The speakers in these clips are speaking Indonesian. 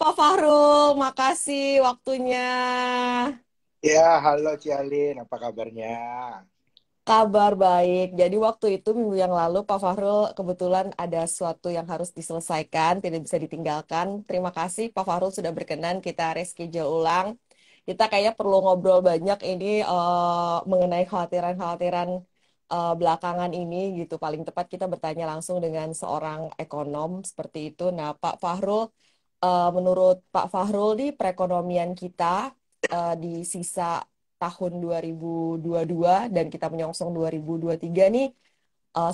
Pak Fahrul, makasih waktunya. Ya, halo Cialin, apa kabarnya? Kabar baik. Jadi waktu itu minggu yang lalu Pak Fahrul kebetulan ada sesuatu yang harus diselesaikan, tidak bisa ditinggalkan. Terima kasih Pak Fahrul sudah berkenan kita reschedule ulang. Kita kayaknya perlu ngobrol banyak ini mengenai khawatiran-khawatiran belakangan ini gitu. Paling tepat kita bertanya langsung dengan seorang ekonom seperti itu. Nah, Pak Fahrul, menurut Pak Fahrul nih perekonomian kita di sisa tahun 2022 dan kita menyongsong 2023 nih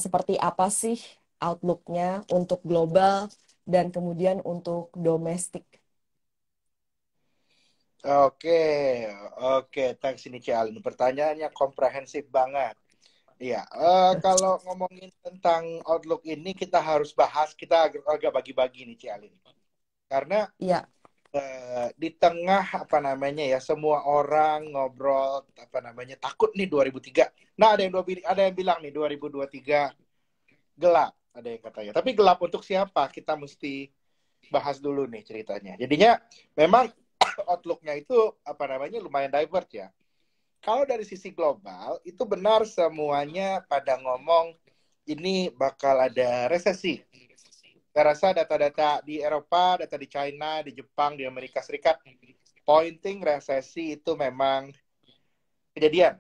seperti apa sih outlook-nya untuk global dan kemudian untuk domestik? Oke, oke, thanks ini Cialin. Pertanyaannya komprehensif banget. Iya, kalau ngomongin tentang outlook ini kita harus bahas, kita agak bagi-bagi nih Cialin. Karena Iya, di tengah apa namanya ya, semua orang ngobrol apa namanya takut nih 2003. Nah, ada yang bilang nih 2023 gelap, ada yang katanya. Tapi gelap untuk siapa? Kita mesti bahas dulu nih ceritanya. Jadinya memang outlook-nya itu apa namanya lumayan divert ya. Kalau dari sisi global itu benar semuanya pada ngomong ini bakal ada resesi. Saya rasa data-data di Eropa, data di China, di Jepang, di Amerika Serikat pointing resesi itu memang kejadian.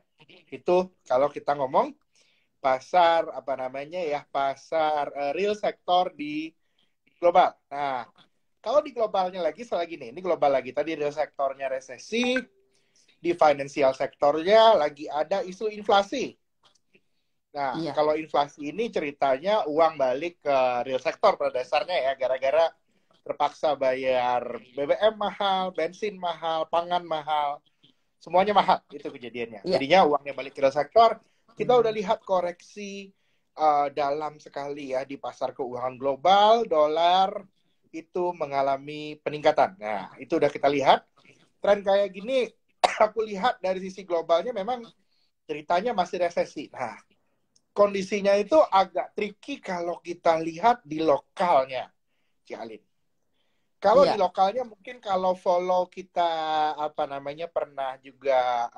Itu kalau kita ngomong pasar apa namanya ya, pasar real sektor di global. Nah, kalau di globalnya lagi, selagi ini global lagi. Tadi real sektornya resesi, di financial sektornya lagi ada isu inflasi. Nah, iya, kalau inflasi ini ceritanya uang balik ke real sektor pada dasarnya ya, gara-gara terpaksa bayar BBM mahal, bensin mahal, pangan mahal, semuanya mahal. Itu kejadiannya. iya. Jadinya uangnya balik ke real sektor. Kita udah lihat koreksi dalam sekali ya di pasar keuangan global, dolar itu mengalami peningkatan. Nah, itu udah kita lihat. Tren kayak gini, aku lihat dari sisi globalnya memang ceritanya masih resesi. Nah, kondisinya itu agak tricky kalau kita lihat di lokalnya, Cialin. Kalau di Iya, lokalnya mungkin kalau follow kita apa namanya pernah juga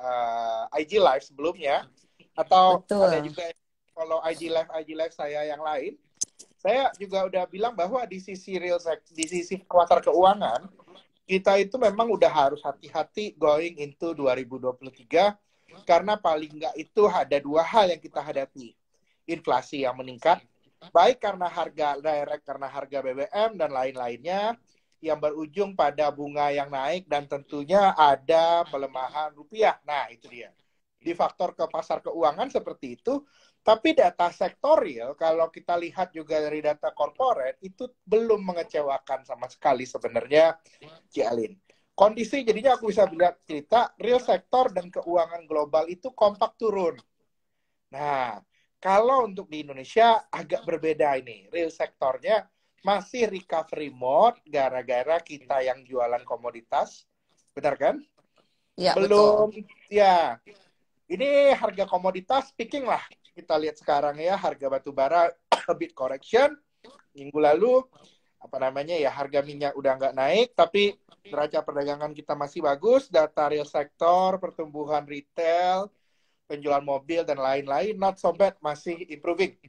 IG Live sebelumnya atau ada betul. juga yang follow IG Live saya yang lain, saya juga udah bilang bahwa di sisi di sisi pasar keuangan kita itu memang udah harus hati-hati going into 2023 karena paling nggak itu ada dua hal yang kita hadapi. Inflasi yang meningkat, baik karena harga direct, karena harga BBM dan lain-lainnya, yang berujung pada bunga yang naik dan tentunya ada pelemahan rupiah. Nah, itu dia. Di faktor ke pasar keuangan seperti itu, tapi data sektorial, kalau kita lihat juga dari data corporate, itu belum mengecewakan sama sekali sebenarnya, Cialin. Kondisi jadinya aku bisa bilang cerita real sektor dan keuangan global itu kompak turun. Nah, kalau untuk di Indonesia agak berbeda ini. Real sektornya masih recovery mode gara-gara kita yang jualan komoditas. Benar kan? Iya, betul. Belum, ya. Ini harga komoditas peaking lah. Kita lihat sekarang ya, harga batu bara a bit correction. Minggu lalu apa namanya ya harga minyak udah nggak naik tapi neraca perdagangan kita masih bagus, data real sektor, pertumbuhan retail, penjualan mobil dan lain-lain not so bad, masih improving.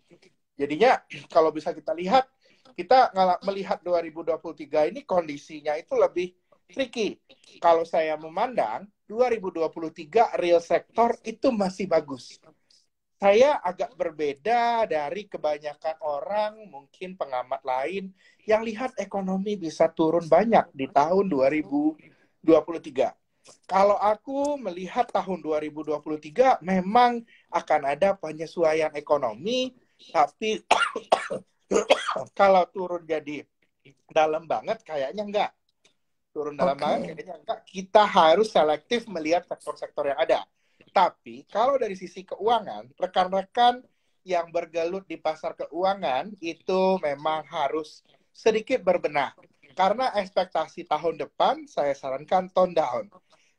Jadinya kalau bisa kita lihat, kita melihat 2023 ini kondisinya itu lebih tricky. Kalau saya memandang 2023 real sektor itu masih bagus. Saya agak berbeda dari kebanyakan orang, mungkin pengamat lain, yang lihat ekonomi bisa turun banyak di tahun 2023. Kalau aku melihat tahun 2023 memang akan ada penyesuaian ekonomi, tapi kalau turun jadi dalam banget kayaknya enggak. Turun dalam banget Oke. kayaknya enggak. Kita harus selektif melihat sektor-sektor yang ada. Tapi kalau dari sisi keuangan, rekan-rekan yang bergelut di pasar keuangan itu memang harus sedikit berbenah. Karena ekspektasi tahun depan saya sarankan tone down.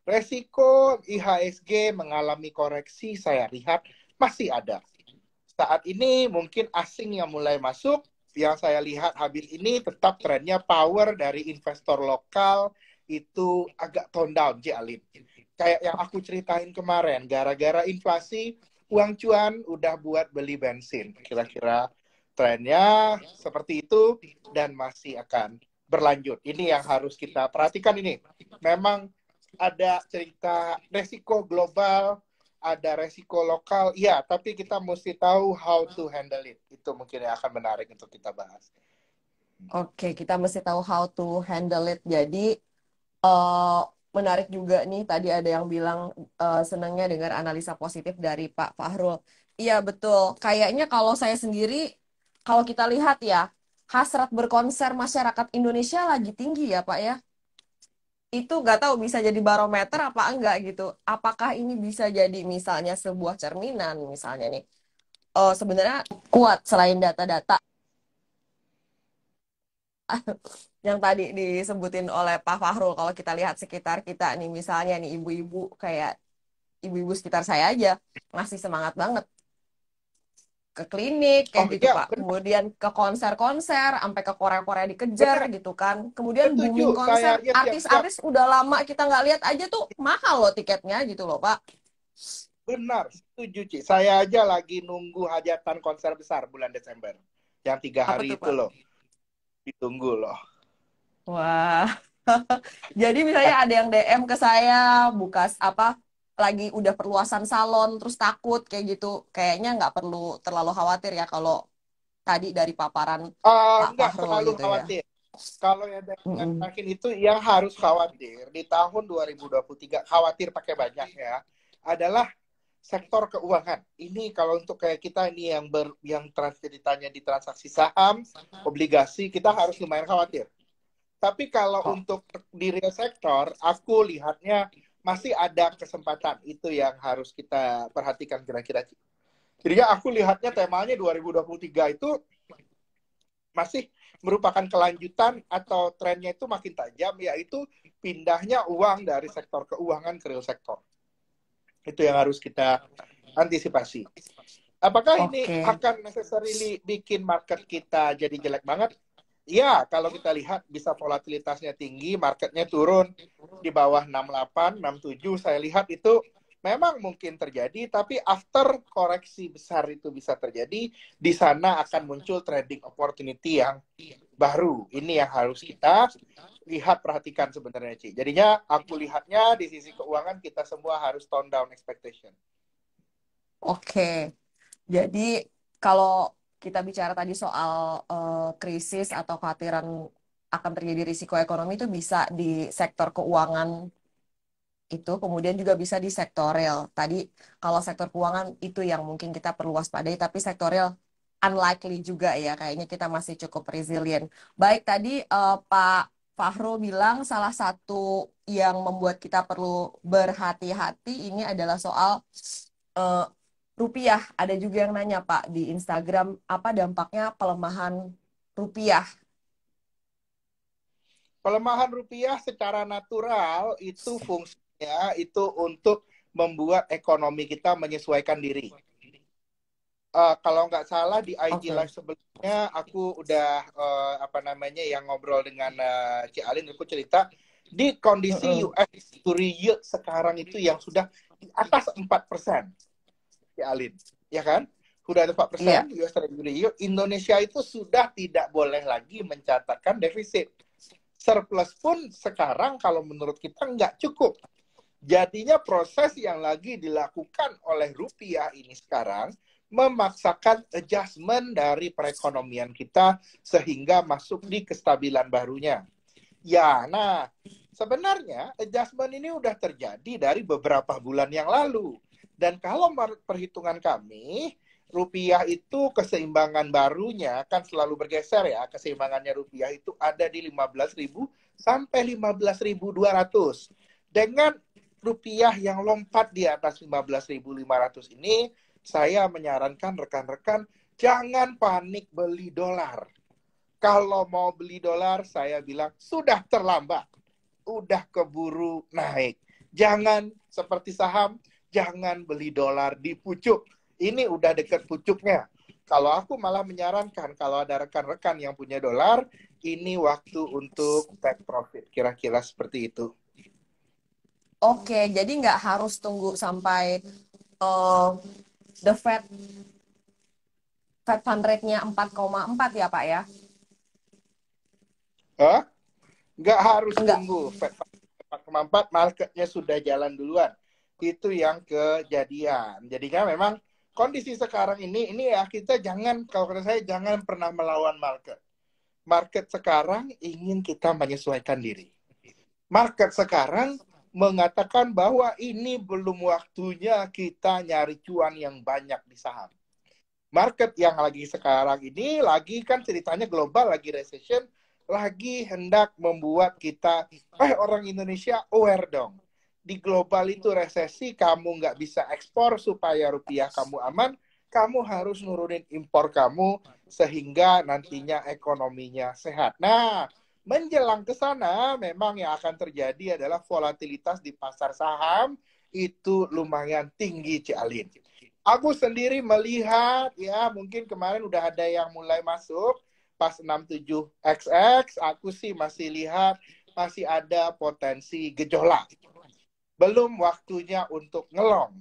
Resiko IHSG mengalami koreksi saya lihat masih ada. Saat ini mungkin asing yang mulai masuk, yang saya lihat habis ini tetap trennya power dari investor lokal itu agak tone down, Ci Alin. Kayak yang aku ceritain kemarin, gara-gara inflasi, uang cuan udah buat beli bensin. Kira-kira trennya seperti itu dan masih akan berlanjut. Ini yang harus kita perhatikan ini. Memang ada cerita resiko global, ada resiko lokal, ya, tapi kita mesti tahu how to handle it. Itu mungkin yang akan menarik untuk kita bahas. Oke, kita mesti tahu how to handle it. Jadi, eh, menarik juga nih, tadi ada yang bilang senangnya dengar analisa positif dari Pak Fahrul. Iya, betul. Kayaknya kalau saya sendiri, kalau kita lihat ya, hasrat berkonser masyarakat Indonesia lagi tinggi ya, Pak ya. Itu nggak tahu bisa jadi barometer apa enggak gitu. Apakah ini bisa jadi misalnya sebuah cerminan misalnya nih. Sebenarnya kuat selain data-data yang tadi disebutin oleh Pak Fahrul. Kalau kita lihat sekitar kita nih misalnya nih ibu-ibu kayak ibu-ibu sekitar saya aja masih semangat banget ke klinik kayak Oh gitu iya, Pak. benar. Kemudian ke konser-konser sampai ke Korea-Korea dikejar Benar. gitu kan. Kemudian Setuju. booming Saya konser aja tiap-tiap. artis-artis udah lama kita nggak lihat aja tuh mahal loh tiketnya gitu loh Pak. Benar. Setuju, Ci. Saya aja lagi nunggu hajatan konser besar bulan Desember. Yang 3 Apa hari tuh itu Pak? loh. Ditunggu loh. Wah, jadi misalnya ada yang DM ke saya, buka apa, lagi udah perluasan salon, terus takut kayak gitu. Kayaknya nggak perlu terlalu khawatir ya kalau tadi dari paparan Pak Enggak Fahrul terlalu gitu ya. khawatir. Kalau yang Mm-mm. terakhir itu yang harus khawatir di tahun 2023, khawatir pakai banyak ya, adalah sektor keuangan. Ini kalau untuk kayak kita ini yang ceritanya di transaksi saham, obligasi, kita harus lumayan khawatir. Tapi kalau Oh, untuk di real sektor, aku lihatnya masih ada kesempatan. Itu yang harus kita perhatikan kira-kira. Jadi ya aku lihatnya temanya 2023 itu masih merupakan kelanjutan atau trennya itu makin tajam, yaitu pindahnya uang dari sektor keuangan ke real sektor. Itu yang harus kita antisipasi. Apakah ini oke. akan necessarily bikin market kita jadi jelek banget? Ya, kalau kita lihat bisa volatilitasnya tinggi, marketnya turun di bawah 68, 67, saya lihat itu memang mungkin terjadi, tapi after koreksi besar itu bisa terjadi, di sana akan muncul trading opportunity yang baru. Ini yang harus kita lihat, perhatikan sebenarnya, Ci. Jadinya aku lihatnya di sisi keuangan kita semua harus tone down expectation. Oke. Jadi kalau kita bicara tadi soal krisis atau kekhawatiran akan terjadi risiko ekonomi itu bisa di sektor keuangan itu, kemudian juga bisa di sektor real. Tadi kalau sektor keuangan itu yang mungkin kita perlu waspadai, tapi sektor real unlikely juga ya, kayaknya kita masih cukup resilient. Baik, tadi Pak Fahrul bilang salah satu yang membuat kita perlu berhati-hati ini adalah soal eh, rupiah. Ada juga yang nanya Pak di Instagram, apa dampaknya pelemahan rupiah? Pelemahan rupiah secara natural itu fungsinya itu untuk membuat ekonomi kita menyesuaikan diri. Kalau nggak salah di IG Oke. live sebelumnya aku udah apa namanya yang ngobrol dengan Ci Alin, aku cerita di kondisi Mm-mm. US Treasury yield sekarang itu yang sudah di atas 4%, Ci Alin, ya kan? Sudah ada 4% Iya. US Treasury yield, Indonesia itu sudah tidak boleh lagi mencatatkan defisit. Surplus pun sekarang kalau menurut kita nggak cukup. Jadinya proses yang lagi dilakukan oleh rupiah ini sekarang memaksakan adjustment dari perekonomian kita sehingga masuk di kestabilan barunya. Ya, nah sebenarnya adjustment ini udah terjadi dari beberapa bulan yang lalu. Dan kalau perhitungan kami, rupiah itu keseimbangan barunya kan selalu bergeser ya. Keseimbangannya rupiah itu ada di 15.000 sampai 15.200. Dengan rupiah yang lompat di atas 15.500 ini, saya menyarankan rekan-rekan jangan panik beli dolar. Kalau mau beli dolar, saya bilang sudah terlambat, udah keburu naik. Jangan seperti saham, jangan beli dolar di pucuk. Ini udah deket pucuknya. kalau aku malah menyarankan kalau ada rekan-rekan yang punya dolar, ini waktu untuk take profit. Kira-kira seperti itu. Oke, jadi nggak harus tunggu sampai eh, the Fed fund rate-nya 4,4 ya, Pak ya? Hah? Nggak harus Enggak. tunggu Fed Fund 4,4, marketnya sudah jalan duluan. Itu yang kejadian. Jadinya memang kondisi sekarang ini ya kita jangan, kalau kata saya, jangan pernah melawan market. Market sekarang ingin kita menyesuaikan diri. Market sekarang mengatakan bahwa ini belum waktunya kita nyari cuan yang banyak di saham. Market yang lagi sekarang ini lagi kan ceritanya global lagi recession, lagi hendak membuat kita orang Indonesia aware dong. Di global itu resesi, kamu nggak bisa ekspor supaya rupiah kamu aman, kamu harus nurunin impor kamu sehingga nantinya ekonominya sehat. Nah, menjelang ke sana memang yang akan terjadi adalah volatilitas di pasar saham itu lumayan tinggi, Cik Alin. Aku sendiri melihat ya mungkin kemarin udah ada yang mulai masuk pas 67XX, aku sih masih lihat masih ada potensi gejolak. Belum waktunya untuk ngelong.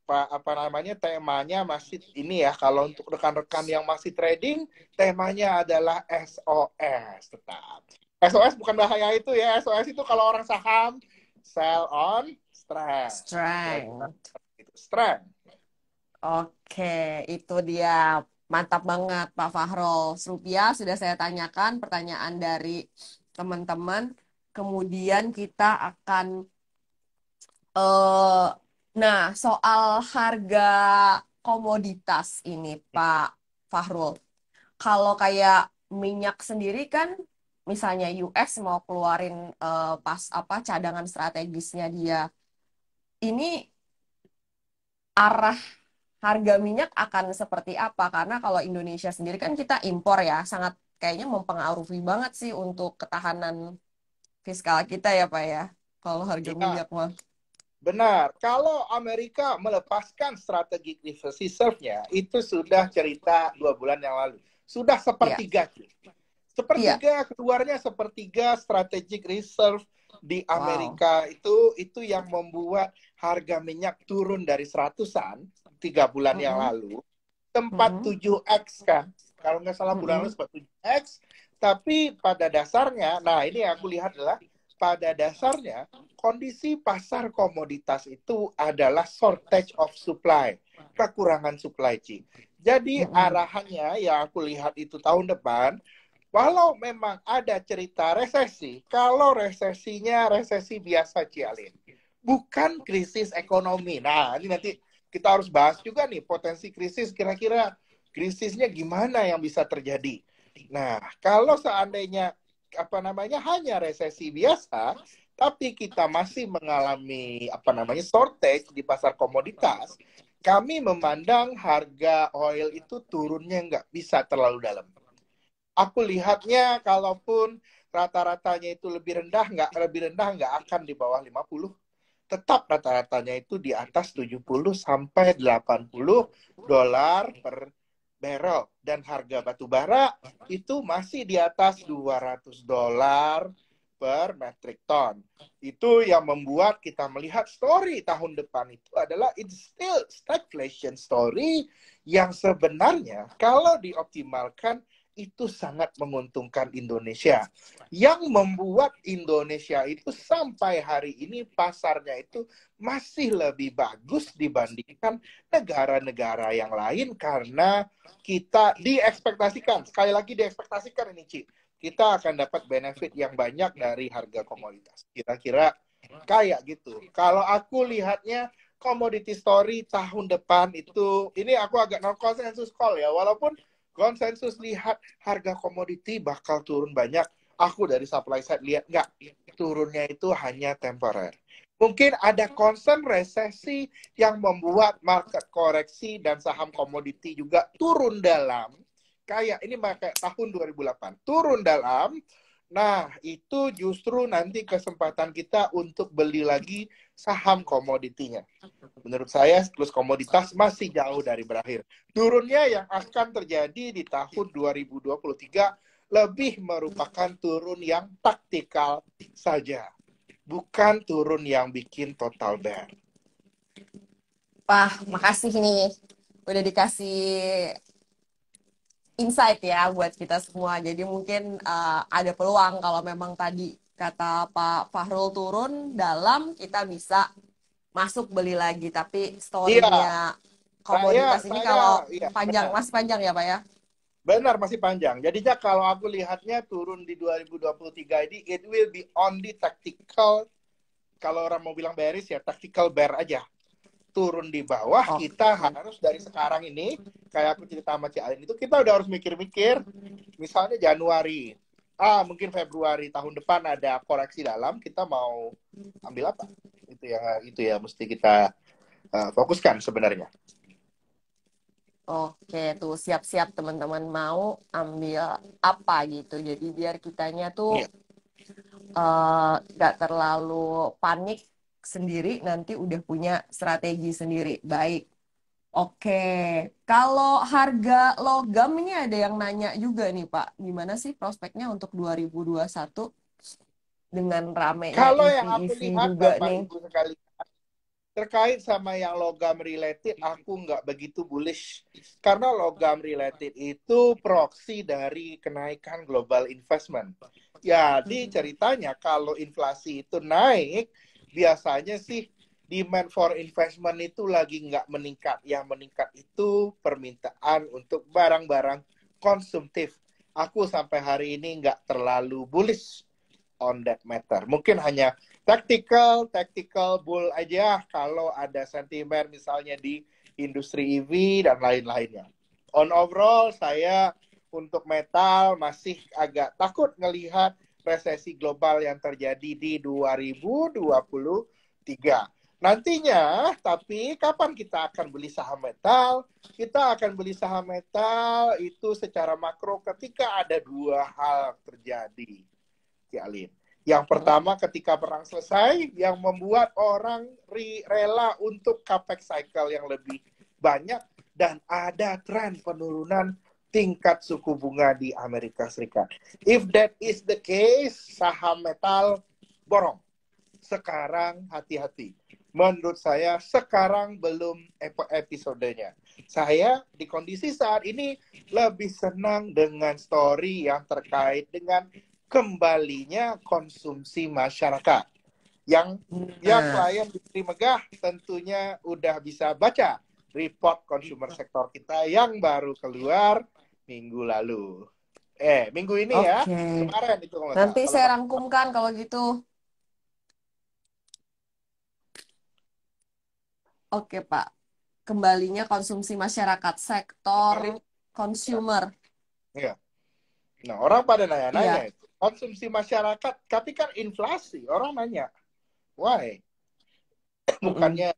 Apa namanya temanya masih ini ya, kalau untuk rekan-rekan yang masih trading temanya adalah SOS tetap. SOS bukan bahaya itu ya, SOS itu kalau orang saham sell on strength. Kira-kira Strength. itu strength. Oke, itu dia. Mantap banget, Pak Fahrul. Rupiah sudah saya tanyakan pertanyaan dari teman-teman. Kemudian kita akan, eh nah, soal harga komoditas ini, Pak Fahrul. Kalau kayak minyak sendiri kan, misalnya US mau keluarin pas apa cadangan strategisnya dia. Ini arah harga minyak akan seperti apa? Karena kalau Indonesia sendiri kan kita impor ya, sangat kayaknya mempengaruhi banget sih untuk ketahanan fiskal kita ya Pak ya. Kalau harga Ya, minyak mah. benar. Kalau Amerika melepaskan strategi reserve-nya, itu sudah cerita 2 bulan yang lalu. Sudah Iya, sepertiga. iya. Sepertiga, keluarnya sepertiga strategic reserve di Wow. Amerika itu yang membuat harga minyak turun dari seratusan 3 bulan yang Mm-mm, lalu. Tempat mm-mm, 7x kan. Kalau nggak salah bulan lalu mm-mm, sempat 7x. Tapi pada dasarnya, nah ini yang aku lihat adalah pada dasarnya kondisi pasar komoditas itu adalah shortage of supply, kekurangan supply chain. Jadi mm-mm. arahannya yang aku lihat itu tahun depan, walau memang ada cerita resesi, kalau resesinya resesi biasa Cialin, bukan krisis ekonomi. Nah, ini nanti kita harus bahas juga nih potensi krisis, kira-kira krisisnya gimana yang bisa terjadi. Nah, kalau seandainya apa namanya hanya resesi biasa, tapi kita masih mengalami apa namanya shortage di pasar komoditas, kami memandang harga oil itu turunnya nggak bisa terlalu dalam. Aku lihatnya kalaupun rata-ratanya itu lebih rendah nggak akan di bawah 50, tetap rata-ratanya itu di atas 70 sampai 80 dolar per barrel, dan harga batu bara itu masih di atas 200 dolar per metric ton. Itu yang membuat kita melihat story tahun depan itu adalah it's still stagflation story yang sebenarnya kalau dioptimalkan itu sangat menguntungkan Indonesia. Yang membuat Indonesia itu sampai hari ini pasarnya itu masih lebih bagus dibandingkan negara-negara yang lain karena kita diekspektasikan, sekali lagi diekspektasikan ini Ci, kita akan dapat benefit yang banyak dari harga komoditas. Kira-kira kayak gitu. Kalau aku lihatnya commodity story tahun depan itu, ini aku agak non konsensus call ya, walaupun konsensus lihat harga komoditi bakal turun banyak. Aku dari supply side lihat nggak, turunnya itu hanya temporer. Mungkin ada concern resesi yang membuat market koreksi dan saham komoditi juga turun dalam. Kayak ini kayak tahun 2008. Turun dalam. Nah, itu justru nanti kesempatan kita untuk beli lagi saham komoditinya. Menurut saya siklus komoditas masih jauh dari berakhir. Turunnya yang akan terjadi di tahun 2023 lebih merupakan turun yang taktikal saja. Bukan turun yang bikin total bear. Wah, makasih nih. Udah dikasih insight ya buat kita semua. Jadi mungkin ada peluang kalau memang tadi kata Pak Fahrul turun dalam, kita bisa masuk beli lagi. Tapi Iya, story-nya saya, komoditas ini saya, kalau iya panjang, benar. masih panjang ya Pak ya? Benar, masih panjang. Jadinya kalau aku lihatnya turun di 2023 ini, it will be only tactical. Kalau orang mau bilang bearish ya, tactical bear aja. Turun di bawah, kita Oke. harus dari sekarang ini, kayak aku cerita sama Ci Alin itu, kita udah harus mikir-mikir, misalnya Januari, mungkin Februari tahun depan ada koreksi dalam, kita mau ambil apa? Itu ya mesti kita fokuskan sebenarnya. Oke, tuh siap-siap teman-teman mau ambil apa gitu. Jadi biar kitanya tuh Iya. nggak terlalu panik sendiri, nanti udah punya strategi sendiri. Baik. Oke, kalau harga logam ini ada yang nanya juga nih Pak, gimana sih prospeknya untuk 2021 dengan ramenya Kalau yang aku EV-EV lihat juga Bapak nih? Ibu sekalian, terkait sama yang logam related, aku nggak begitu bullish. Karena logam related itu proksi dari kenaikan global investment. Jadi ceritanya kalau inflasi itu naik, biasanya sih demand for investment itu lagi nggak meningkat. Yang meningkat itu permintaan untuk barang-barang konsumtif. Aku sampai hari ini nggak terlalu bullish on that matter. Mungkin hanya tactical bull aja kalau ada sentimen misalnya di industri EV dan lain-lainnya. On overall, saya untuk metal masih agak takut ngelihat resesi global yang terjadi di 2023. Nantinya, tapi kapan kita akan beli saham metal? Kita akan beli saham metal itu secara makro ketika ada dua hal terjadi. Alin. Yang pertama ketika perang selesai, yang membuat orang rela untuk capex cycle yang lebih banyak dan ada tren penurunan tingkat suku bunga di Amerika Serikat. If that is the case, saham metal borong. Sekarang hati-hati. Menurut saya sekarang belum episodenya. Saya di kondisi saat ini lebih senang dengan story yang terkait dengan kembalinya konsumsi masyarakat. Yang ya Nah, klien diberi megah tentunya udah bisa baca report consumer sektor kita yang baru keluar minggu lalu. Minggu ini ya, oke. kemarin itu kalau nggak salah. Nanti Kalau saya rangkumkan kalau gitu. Oke Pak, kembalinya konsumsi masyarakat sektor kemarin, ya, consumer. ya. Nah, orang pada nanya-nanya Iya. itu. Konsumsi masyarakat, tapi kan inflasi. Orang nanya, why? Mm-mm. Bukannya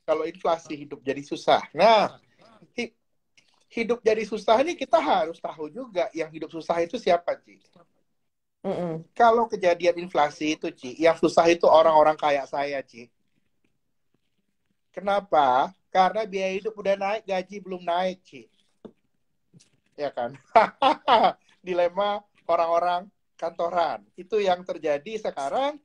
kalau inflasi hidup jadi susah. Nah, hidup jadi susah ini kita harus tahu juga yang hidup susah itu siapa, Ci? Mm-mm. Kalau kejadian inflasi itu, Ci, yang susah itu orang-orang kayak saya, Ci. Kenapa? Karena biaya hidup udah naik, gaji belum naik, Ci. Ya kan? Dilema orang-orang kantoran. Itu yang terjadi sekarang.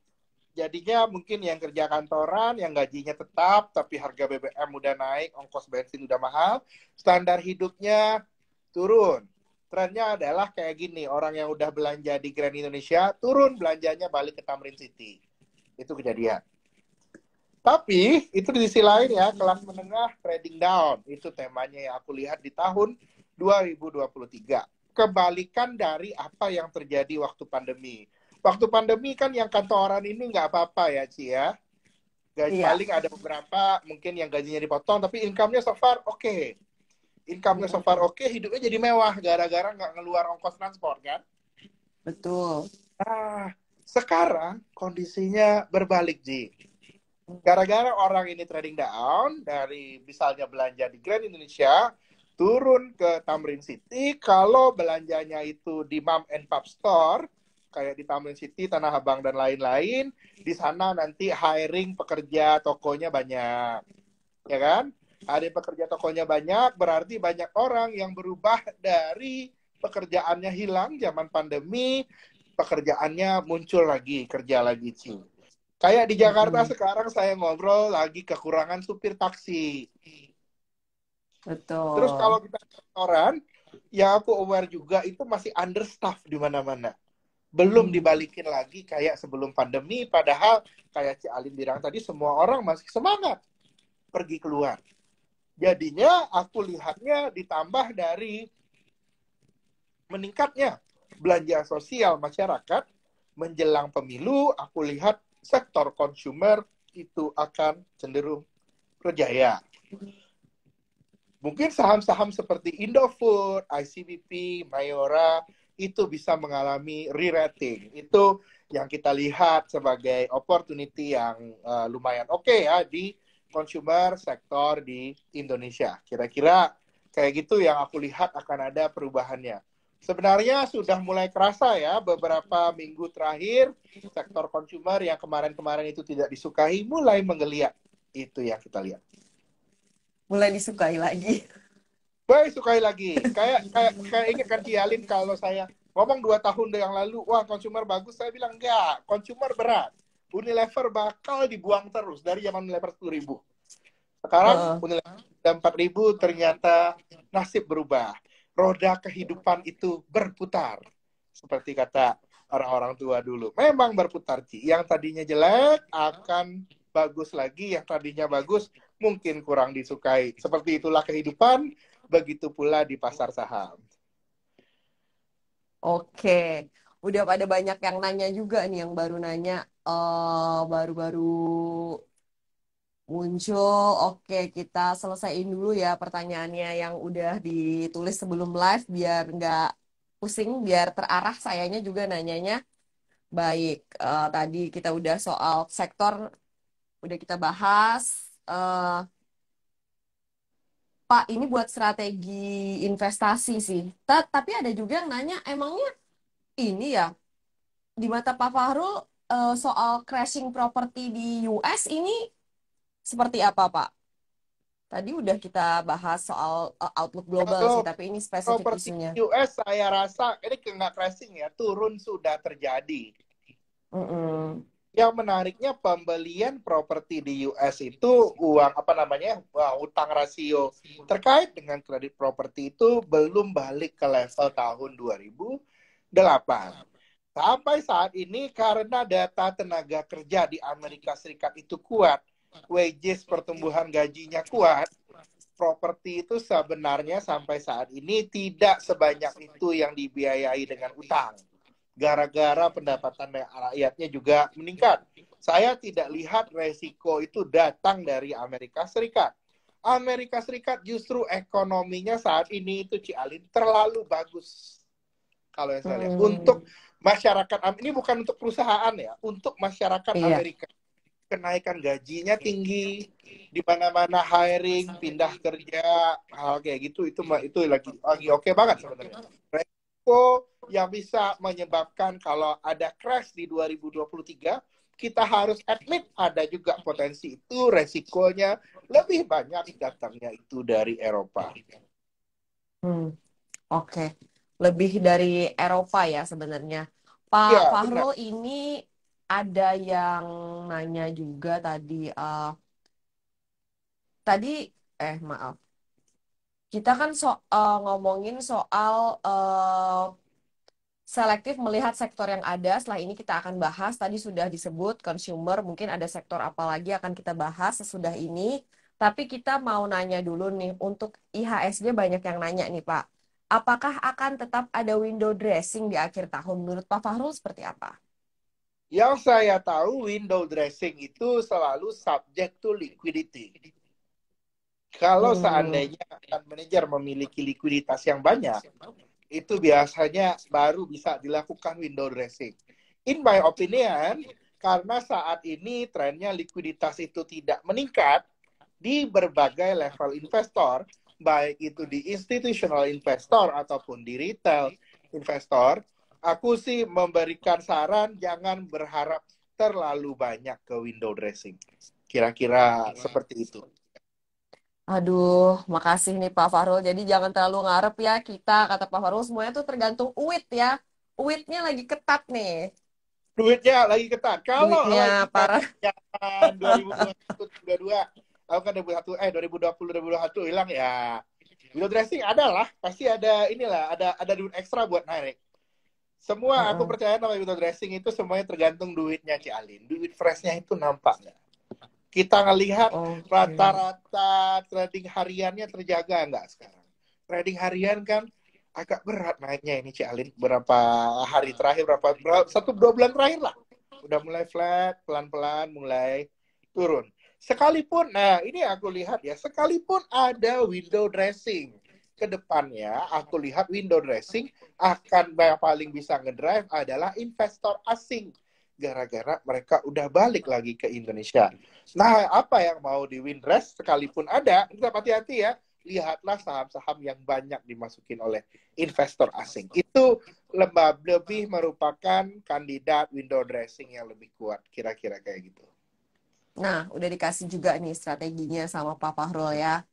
Jadinya mungkin yang kerja kantoran, yang gajinya tetap, tapi harga BBM udah naik, ongkos bensin udah mahal, standar hidupnya turun. Trennya adalah kayak gini, orang yang udah belanja di Grand Indonesia, turun belanjanya balik ke Tamrin City. Itu kejadian. Tapi itu di sisi lain ya, kelas menengah trading down. Itu temanya yang aku lihat di tahun 2023. Kebalikan dari apa yang terjadi waktu pandemi. Waktu pandemi kan yang kantoran ini nggak apa-apa ya, Ci ya. Iya. Paling ada beberapa mungkin yang gajinya dipotong, tapi income-nya so far oke. Okay. Income-nya so far oke, okay, hidupnya jadi mewah gara-gara nggak ngeluar ongkos transport kan. Betul. Nah, sekarang kondisinya berbalik, Ji. Gara-gara orang ini trading down dari misalnya belanja di Grand Indonesia turun ke Tamrin City, kalau belanjanya itu di Mom and Pop Store kayak di Tamrin City, Tanah Abang dan lain-lain. Di sana nanti hiring pekerja tokonya banyak, ya kan? Ada pekerja tokonya banyak, berarti banyak orang yang berubah dari pekerjaannya hilang zaman pandemi, pekerjaannya muncul lagi, kerja lagi, Ci. Kayak di Jakarta Mm-mm. sekarang saya ngobrol lagi kekurangan supir taksi. Terus kalau Betul. kita kantoran, yang aku aware juga itu masih understaff di mana-mana. Belum Hmm. dibalikin lagi kayak sebelum pandemi, padahal kayak Ci Alin bilang tadi, semua orang masih semangat pergi keluar. Jadinya aku lihatnya ditambah dari meningkatnya belanja sosial masyarakat menjelang pemilu, aku lihat sektor konsumer itu akan cenderung berjaya. Mungkin saham-saham seperti Indofood, ICBP, Mayora itu bisa mengalami re-rating. Itu yang kita lihat sebagai opportunity yang lumayan oke ya di consumer sektor di Indonesia. Kira-kira kayak gitu yang aku lihat akan ada perubahannya. Sebenarnya sudah mulai kerasa ya beberapa minggu terakhir sektor consumer yang kemarin-kemarin itu tidak disukai mulai menggeliat. Itu yang kita lihat. Mulai disukai lagi. Baik, sekali lagi. Kayak ingat kan Cialin kalau saya ngomong 2 tahun yang lalu, wah consumer bagus, saya bilang enggak, consumer berat. Unilever bakal dibuang terus dari zaman Unilever 10.000. Sekarang Heeh. Unilever udah 4.000, ternyata nasib berubah. Roda kehidupan itu berputar. Seperti kata orang-orang tua dulu. Memang berputar, Ci. Yang tadinya jelek akan bagus lagi, yang tadinya bagus mungkin kurang disukai. Seperti itulah kehidupan, begitu pula di pasar saham. Oke. Udah pada banyak yang nanya juga nih, yang baru nanya, baru-baru muncul. Oke, kita selesaiin dulu ya pertanyaannya yang udah ditulis sebelum live biar nggak pusing, biar terarah sayanya juga nanyanya. Baik, tadi kita udah soal sektor, udah kita bahas. Eh, Pak, ini buat strategi investasi sih. Tapi ada juga yang nanya, emangnya ini ya, di mata Pak Fahrul, soal crashing property di US ini seperti apa, Pak? Tadi udah kita bahas soal outlook global sih, Kalau tapi ini spesifik properti isunya. US saya rasa ini nggak crashing ya, turun sudah terjadi. Mm-mm. Yang menariknya pembelian properti di US itu uang apa namanya, utang rasio terkait dengan kredit properti itu belum balik ke level tahun 2008. Sampai saat ini karena data tenaga kerja di Amerika Serikat itu kuat, wages pertumbuhan gajinya kuat, properti itu sebenarnya sampai saat ini tidak sebanyak itu yang dibiayai dengan utang. Gara-gara pendapatan rakyatnya juga meningkat. Saya tidak lihat resiko itu datang dari Amerika Serikat. Amerika Serikat justru ekonominya saat ini itu Cialin terlalu bagus. Kalau yang saya lihat. Hmm, Untuk masyarakat, ini bukan untuk perusahaan ya, untuk masyarakat iya. Amerika kenaikan gajinya tinggi, di mana-mana hiring, pindah kerja, hal kayak gitu itu lagi oke banget sebenarnya. Resiko yang bisa menyebabkan kalau ada crash di 2023, kita harus admit ada juga potensi itu resikonya lebih banyak datangnya itu dari Eropa. Hmm, oke. Lebih dari Eropa ya sebenarnya. Pak Iya, benar. Fahrul, ini ada yang nanya juga tadi. Tadi, maaf. Kita kan ngomongin soal selektif melihat sektor yang ada. Setelah ini kita akan bahas. Tadi sudah disebut consumer, mungkin ada sektor apa lagi akan kita bahas sesudah ini. Tapi kita mau nanya dulu nih, untuk IHSG banyak yang nanya nih Pak. Apakah akan tetap ada window dressing di akhir tahun? Menurut Pak Fahrul seperti apa? Yang saya tahu window dressing itu selalu subject to liquidity. Kalau Hmm, seandainya manajer memiliki likuiditas yang banyak, itu biasanya baru bisa dilakukan window dressing. In my opinion, karena saat ini trennya likuiditas itu tidak meningkat di berbagai level investor, baik itu di institutional investor ataupun di retail investor, Aku sih memberikan saran jangan berharap terlalu banyak ke window dressing. Kira-kira seperti itu. Aduh, makasih nih Pak Fahrul. Jadi jangan terlalu ngarep ya kita, kata Pak Fahrul. Semuanya tuh tergantung UIT ya. UIT-nya lagi ketat nih. Duitnya lagi ketat. Kalau lagi Duitnya kayak para. zaman 2021, 2022, aku kan 2021, 2020, hilang ya. Window dressing adalah pasti ada inilah, ada duit ekstra buat naik. Semua aku Heeh. percaya nama window dressing itu semuanya tergantung duitnya Ci Alin. Duit freshnya itu nampak nggak? Kita ngelihat Oke. rata-rata trading hariannya terjaga nggak sekarang? Trading harian kan agak berat naiknya ini Ci Alin. Berapa hari terakhir, satu dua bulan terakhir lah. Udah mulai flat, pelan-pelan mulai turun. Sekalipun, nah ini aku lihat ya, sekalipun ada window dressing, ke depannya aku lihat window dressing akan yang paling bisa ngedrive adalah investor asing. Gara-gara mereka udah balik lagi ke Indonesia. Nah, apa yang mau di Windrest sekalipun ada, tetap hati-hati ya. Lihatlah saham-saham yang banyak dimasukin oleh investor asing. Itu lebih merupakan kandidat window dressing yang lebih kuat. Kira-kira kayak gitu. Nah, udah dikasih juga nih strateginya sama Pak Fahrul ya.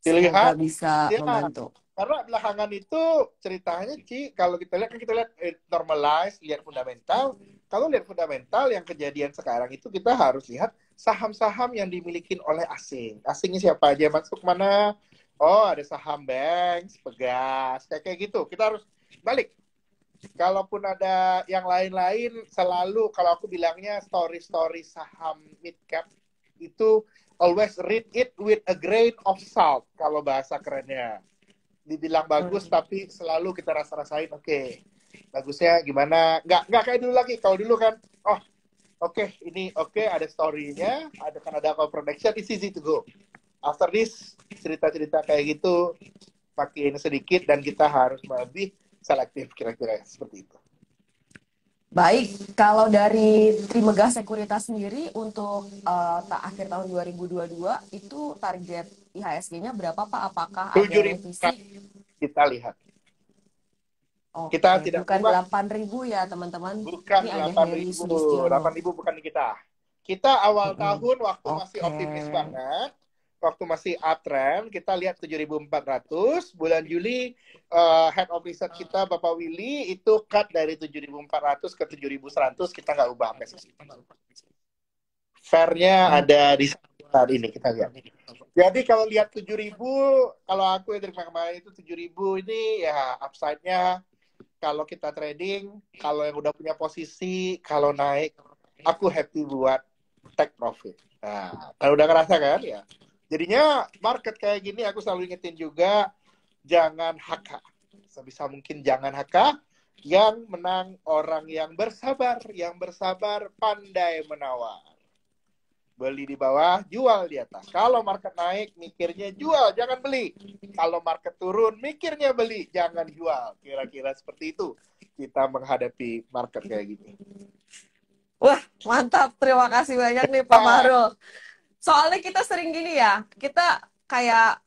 Semoga Dilihat, bisa ya, membantu. karena belakangan itu ceritanya Ci, kalau kita lihat kan kita lihat normalize, lihat fundamental. Kalau lihat fundamental yang kejadian sekarang itu kita harus lihat saham-saham yang dimiliki oleh asing. Asingnya siapa aja masuk mana? Oh, ada saham Banks, Pegas, kayak gitu. Kita harus balik. Kalaupun ada yang lain-lain, selalu kalau aku bilangnya story-story saham mid cap itu always read it with a grain of salt kalau bahasa kerennya. Dibilang bagus Hmm. tapi selalu kita rasa-rasain oke. Bagusnya gimana? Nggak kayak dulu lagi. Kalau dulu kan oh ini ada story-nya, ada call production, it's easy to go. After this cerita-cerita kayak gitu makin sedikit dan kita harus lebih selektif kira-kira seperti itu. Baik, kalau dari Trimegah Sekuritas sendiri untuk akhir tahun 2022 itu target IHSG-nya berapa Pak? Apakah ada 7.000 revisi? kita lihat. Kita Oke, tidak bukan berubah. 8.000 ya teman-teman. Bukan Ini ada Heri 8.000. Sudistiono. 8.000 bukan di kita. Kita awal Mm-mm. tahun waktu masih Oke. optimis banget. Waktu masih uptrend, kita lihat 7.400. Bulan Juli, head of research kita, Bapak Willy, itu cut dari 7.400 ke 7.100. Kita nggak ubah sampai segitu. Fairnya Oh, ada di saat ini, kita lihat. Jadi kalau lihat 7.000, kalau aku yang dari kemarin itu 7.000 ini ya upside-nya kalau kita trading, kalau yang udah punya posisi, kalau naik, aku happy buat take profit. Nah, kalau udah ngerasa kan ya. Jadinya market kayak gini aku selalu ingetin juga, jangan HK. Sebisa mungkin jangan HK. Yang menang orang yang bersabar pandai menawar. Beli di bawah, jual di atas. Kalau market naik, mikirnya jual, jangan beli. Kalau market turun, mikirnya beli, jangan jual. Kira-kira seperti itu kita menghadapi market kayak gini. wah, mantap. Terima kasih banyak nih Pak Ah, Fahrul. Soalnya kita sering gini ya, kita kayak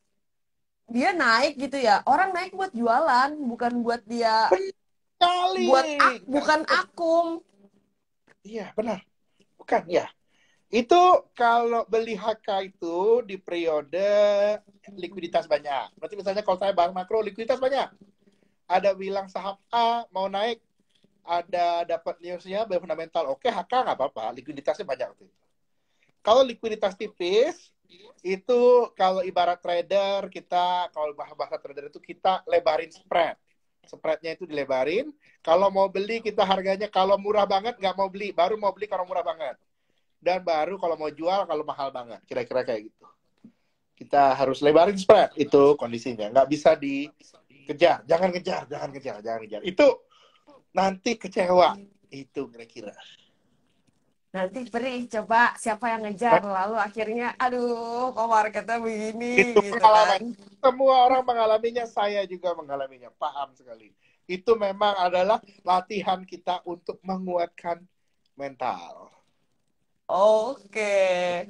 dia naik gitu ya. Orang naik buat jualan, bukan buat dia benar sekali. Nggak bukan salah. akum. Iya, benar. Bukan, ya. Itu kalau beli HK itu di periode likuiditas banyak. Berarti misalnya kalau saya bank makro, likuiditas banyak. Ada bilang saham A mau naik, ada dapat newsnya fundamental oke HK nggak apa-apa likuiditasnya banyak waktu itu. Kalau likuiditas tipis itu kalau ibarat trader kita kalau bahasa trader itu kita lebarin spreadnya itu dilebarin. Kalau mau beli kita harganya kalau murah banget nggak mau beli, baru mau beli kalau murah banget, dan baru kalau mau jual kalau mahal banget, kira-kira kayak gitu. Kita harus lebarin spread, itu kondisinya nggak bisa dikejar, jangan kejar itu, nanti kecewa. Itu kira-kira. Nanti perih coba siapa yang ngejar Nah, lalu akhirnya aduh kok marketnya begini itu gitu kan. pengalaman. Semua orang mengalaminya, saya juga mengalaminya. Paham sekali. Itu memang adalah latihan kita untuk menguatkan mental. Oke,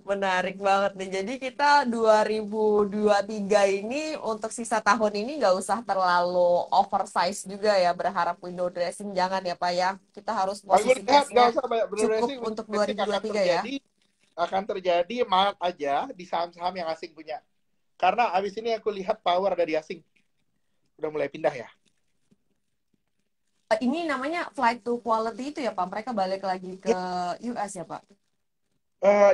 menarik banget nih. Jadi kita 2023 ini untuk sisa tahun ini nggak usah terlalu oversize juga ya. Berharap window dressing jangan ya Pak ya. Kita harus Aku posisi lihat cashnya nggak usah banyak cukup racing, untuk racing akan 2023 ya. terjadi, maaf aja di saham-saham yang asing punya. Karena abis ini aku lihat power dari asing udah mulai pindah ya. Ini namanya flight to quality itu ya Pak. Mereka balik lagi ke US ya Pak.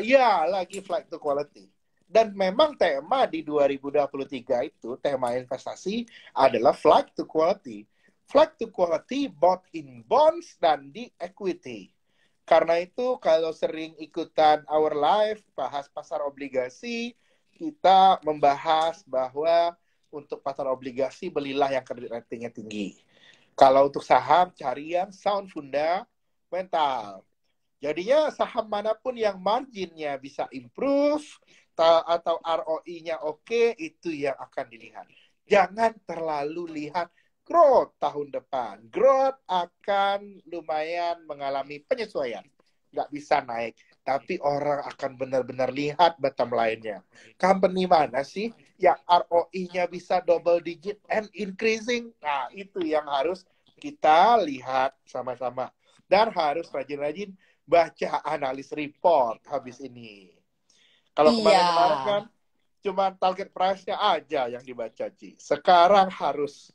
Ya, lagi flight to quality. Dan memang tema di 2023 itu, tema investasi adalah flight to quality. Flight to quality both in bonds dan di equity. Karena itu kalau sering ikutan Our Life, bahas pasar obligasi, kita membahas bahwa untuk pasar obligasi belilah yang kredit ratingnya tinggi. Kalau untuk saham, cari yang sound fundamental. Jadinya saham manapun yang marginnya bisa improve atau ROI-nya oke, itu yang akan dilihat. Jangan terlalu lihat growth tahun depan. Growth akan lumayan mengalami penyesuaian. Nggak bisa naik. Tapi orang akan benar-benar lihat bottom line-nya. Company mana sih yang ROI-nya bisa double digit and increasing? Nah, itu yang harus kita lihat sama-sama. Dan harus rajin-rajin baca analis report habis ini. Kalau Iya. kemarin-kemarin kan cuma target price-nya aja yang dibaca, Ci. Sekarang harus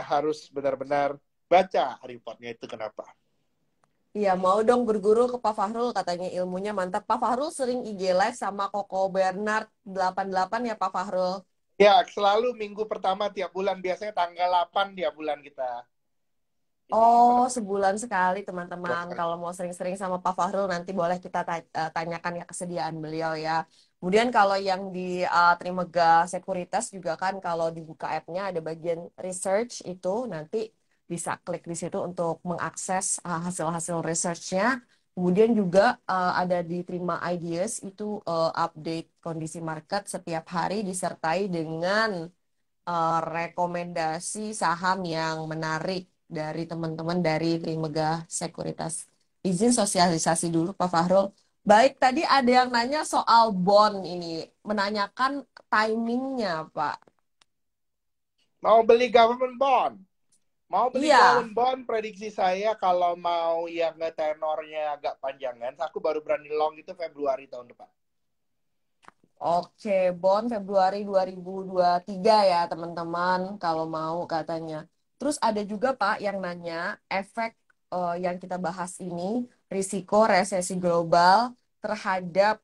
harus benar-benar baca reportnya itu kenapa. Iya, mau dong berguru ke Pak Fahrul, katanya ilmunya mantap. Pak Fahrul sering IG Live sama Koko Bernard 88 ya Pak Fahrul. Ya, selalu minggu pertama tiap bulan, biasanya tanggal 8 tiap bulan kita ini Oh, sebulan sekali teman-teman. bulan. Kalau mau sering-sering sama Pak Fahrul nanti boleh kita tanyakan ya kesediaan beliau ya. Kemudian kalau yang di Trimega Sekuritas juga kan kalau dibuka app-nya ada bagian research itu nanti bisa klik di situ untuk mengakses hasil-hasil research-nya. Kemudian juga ada di Terima Ideas itu update kondisi market setiap hari disertai dengan rekomendasi saham yang menarik dari teman-teman dari Trimega Sekuritas. Izin sosialisasi dulu Pak Fahrul. Baik, tadi ada yang nanya soal bond ini, menanyakan timingnya Pak. Mau beli government bond. Mau beli Iya, government bond, prediksi saya kalau mau yang tenornya agak panjangan, aku baru berani long itu Februari tahun depan. oke, bond Februari 2023 ya teman-teman kalau mau katanya. Terus ada juga Pak yang nanya efek yang kita bahas ini, risiko resesi global terhadap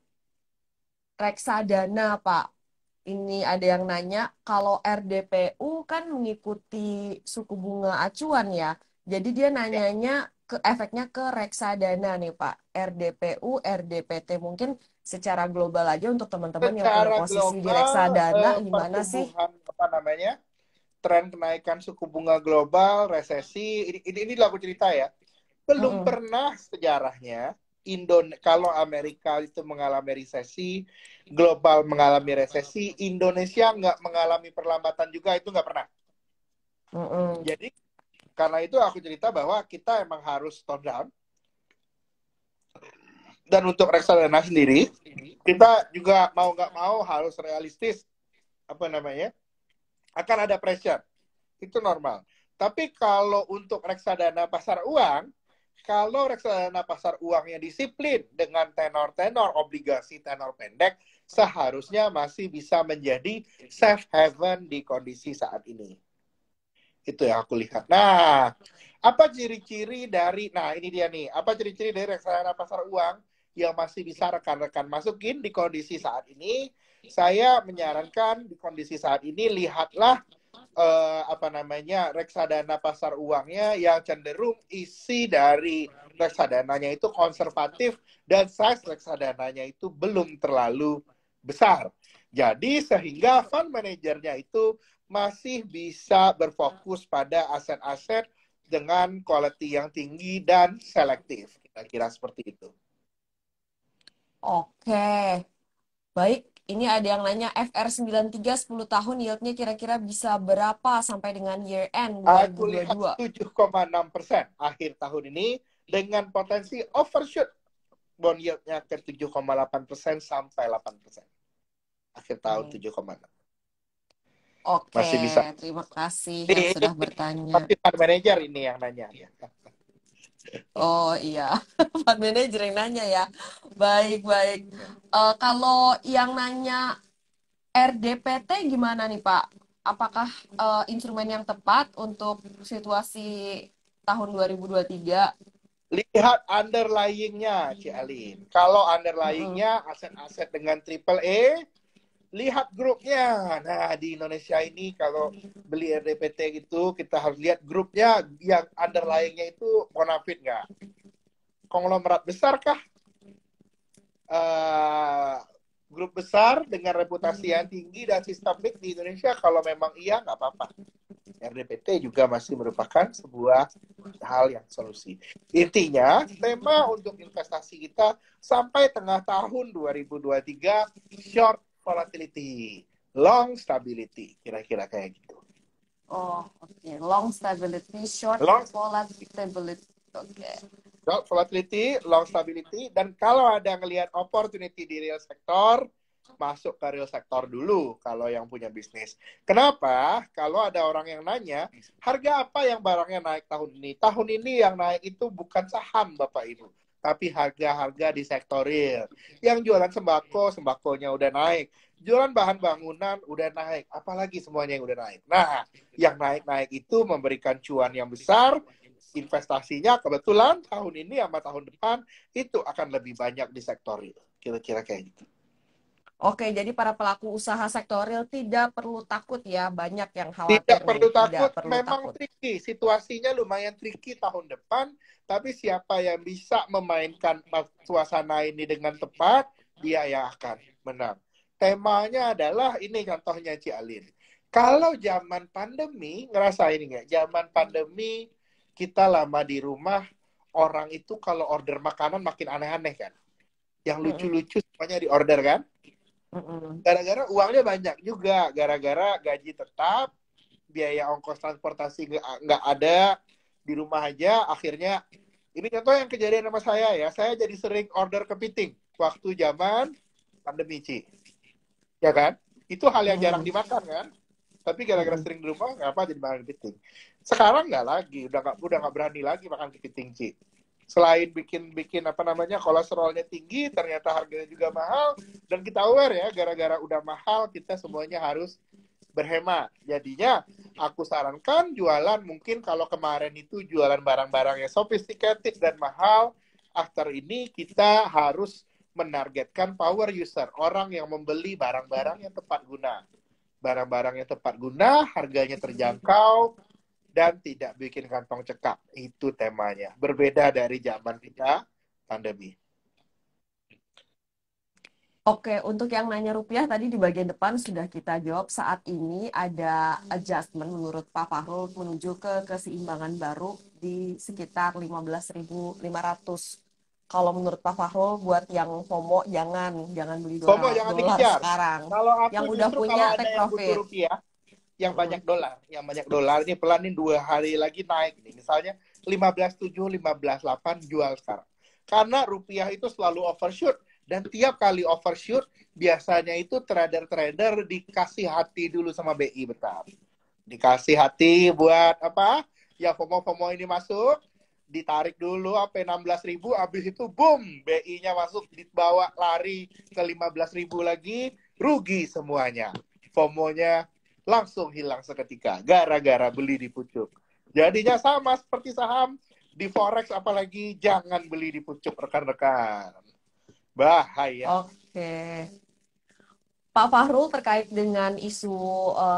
reksadana, Pak. Ini ada yang nanya, kalau RDPU kan mengikuti suku bunga acuan ya. Jadi dia Ya, nanyanya ke efeknya ke reksadana nih, Pak. RDPU, RDPT mungkin secara global aja untuk teman-teman yang punya secara posisi di global reksadana gimana sih? pertumbuhan tren kenaikan suku bunga global, resesi, ini aku cerita ya. Belum Mm-mm. pernah sejarahnya kalau Amerika itu mengalami resesi, global mengalami resesi, Indonesia nggak mengalami perlambatan juga, itu nggak pernah. Mm-mm. Jadi karena itu aku cerita bahwa kita emang harus tone down. Dan untuk reksadana sendiri, kita juga mau nggak mau harus realistis, akan ada pressure. Itu normal. Tapi kalau untuk reksadana pasar uang, kalau reksadana pasar uangnya disiplin dengan tenor-tenor obligasi tenor pendek, seharusnya masih bisa menjadi safe haven di kondisi saat ini. Itu yang aku lihat. Nah, apa ciri-ciri dari, nah ini dia nih, apa ciri-ciri dari reksadana pasar uang yang masih bisa rekan-rekan masukin di kondisi saat ini? Saya menyarankan di kondisi saat ini, lihatlah reksadana pasar uangnya yang cenderung isi dari reksadananya itu konservatif dan size reksadananya itu belum terlalu besar. Jadi sehingga fund manajernya itu masih bisa berfokus pada aset-aset dengan quality yang tinggi dan selektif. Kira-kira seperti itu. Oke, baik. Ini ada yang nanya FR93 10 tahun yieldnya kira-kira bisa berapa sampai dengan year end Aku lihat 2022? 7,6% akhir tahun ini dengan potensi overshoot. bond yield-nya ke 7,8% sampai 8%. Akhir tahun Hmm. 7,6. Oke, Masih bisa. terima kasih yang Ini sudah bertanya. pasti fund manager ini yang nanya. Ya. Oh iya, fund manager yang nanya ya. Baik, baik. Kalau yang nanya RDPT gimana nih Pak? Apakah instrumen yang tepat untuk situasi tahun 2023? Lihat underlying-nya, Ci Alin. Kalau Mm-mm. underlying-nya aset-aset dengan triple A, lihat grupnya. Nah, di Indonesia ini kalau beli RDPT gitu, kita harus lihat grupnya yang underlying-nya itu bonafit nggak? Konglomerat besar kah? Uh, grup besar dengan reputasi yang tinggi dan sistemik di Indonesia? Kalau memang iya, nggak apa-apa. RDPT juga masih merupakan sebuah hal yang solusi. Intinya, tema untuk investasi kita sampai tengah tahun 2023, short volatility, long stability, kira-kira kayak gitu. Oh, oke. Long stability, short Long volatility. Oke. short volatility, long stability, dan kalau ada ngelihat opportunity di real sektor, masuk ke real sektor dulu kalau yang punya bisnis. Kenapa? Kalau ada orang yang nanya, harga apa yang barangnya naik tahun ini? Tahun ini yang naik itu bukan saham, Bapak Ibu, tapi harga-harga di sektor real. Yang jualan sembako, sembakonya udah naik. Jualan bahan bangunan udah naik. Apalagi semuanya yang udah naik. Nah, yang naik-naik itu memberikan cuan yang besar. Investasinya kebetulan tahun ini sama tahun depan itu akan lebih banyak di sektor real. Kira-kira kayak gitu. Oke, jadi para pelaku usaha sektor real tidak perlu takut ya. Banyak yang khawatir Tidak nih. perlu Tidak takut, perlu memang takut. tricky. Situasinya lumayan tricky tahun depan, tapi siapa yang bisa memainkan suasana ini dengan tepat, dia yang akan menang. Temanya adalah, ini contohnya Ci Alin. Kalau zaman pandemi, ngerasain nggak? Zaman pandemi, kita lama di rumah, orang itu kalau order makanan makin aneh-aneh kan? Yang Mm-mm. lucu-lucu semuanya di order kan? Mm-mm. Gara-gara uangnya banyak juga, gara-gara gaji tetap, biaya ongkos transportasi nggak ada, di rumah aja. Akhirnya ini contoh yang kejadian sama saya jadi sering order kepiting waktu zaman pandemi, Ci, ya kan? Itu hal yang jarang Mm-mm. dimakan kan, tapi gara-gara Mm-mm. sering di rumah nggak apa jadi makan kepiting. Sekarang nggak lagi, udah nggak berani lagi makan kepiting, Ci. Selain bikin apa namanya kolesterolnya tinggi, ternyata harganya juga mahal, dan kita aware ya, gara-gara udah mahal kita semuanya harus berhemat. Jadinya aku sarankan jualan, mungkin kalau kemarin itu jualan barang-barang yang sophisticated dan mahal, after ini kita harus menargetkan power user, orang yang membeli barang-barang yang tepat guna. Barang-barang yang tepat guna, harganya terjangkau, dan tidak bikin kantong cekak. Itu temanya. Berbeda dari zaman kita pandemi. Oke, untuk yang nanya rupiah tadi di bagian depan sudah kita jawab. Saat ini ada adjustment menurut Pak Fahrul menuju ke keseimbangan baru di sekitar 15.500. Kalau menurut Pak Fahrul buat yang FOMO jangan beli FOMO dolar jangan dolar dikejar. sekarang. Kalau Yang aku udah justru punya kalau ada take yang butuh profit. rupiah, Mm-mm. yang banyak dolar ini pelanin 2 hari lagi naik nih. Misalnya 15.7, 15.8 jual sekarang. Karena rupiah itu selalu overshoot, dan tiap kali overshoot biasanya itu trader-trader dikasih hati dulu sama BI Betar. Dikasih hati buat apa? Ya FOMO-FOMO ini masuk, ditarik dulu sampai 16.000, habis itu boom, BI-nya masuk, dibawa lari ke 15.000 lagi, rugi semuanya. FOMO-nya langsung hilang seketika gara-gara beli di pucuk. Jadinya sama seperti saham di forex, apalagi jangan beli di pucuk, rekan-rekan. Bahaya. Oke. Pak Fahrul terkait dengan isu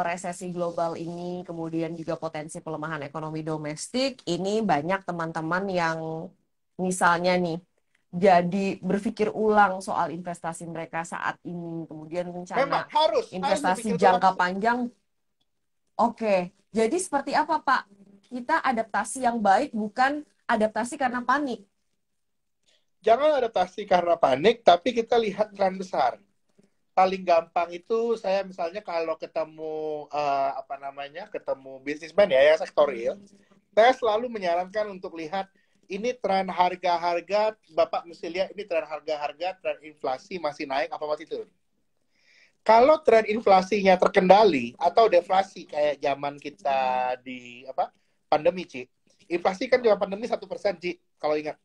resesi global ini, kemudian juga potensi pelemahan ekonomi domestik, ini banyak teman-teman yang misalnya nih, jadi berpikir ulang soal investasi mereka saat ini, kemudian Memang rencana harus investasi berpikir ulang. jangka panjang. Oke, jadi seperti apa Pak? Kita adaptasi yang baik, bukan adaptasi karena panik. Jangan adaptasi karena panik, tapi kita lihat tren besar. Paling gampang itu saya misalnya kalau ketemu ketemu bisnismen ya, sektor real, saya selalu menyarankan untuk lihat ini tren harga-harga, Bapak mesti lihat ini tren harga-harga, tren inflasi masih naik apa masih turun. Kalau tren inflasinya terkendali atau deflasi kayak zaman kita di apa pandemi, Ci. Inflasi kan cuma pandemi 1%, Ci, kalau ingat.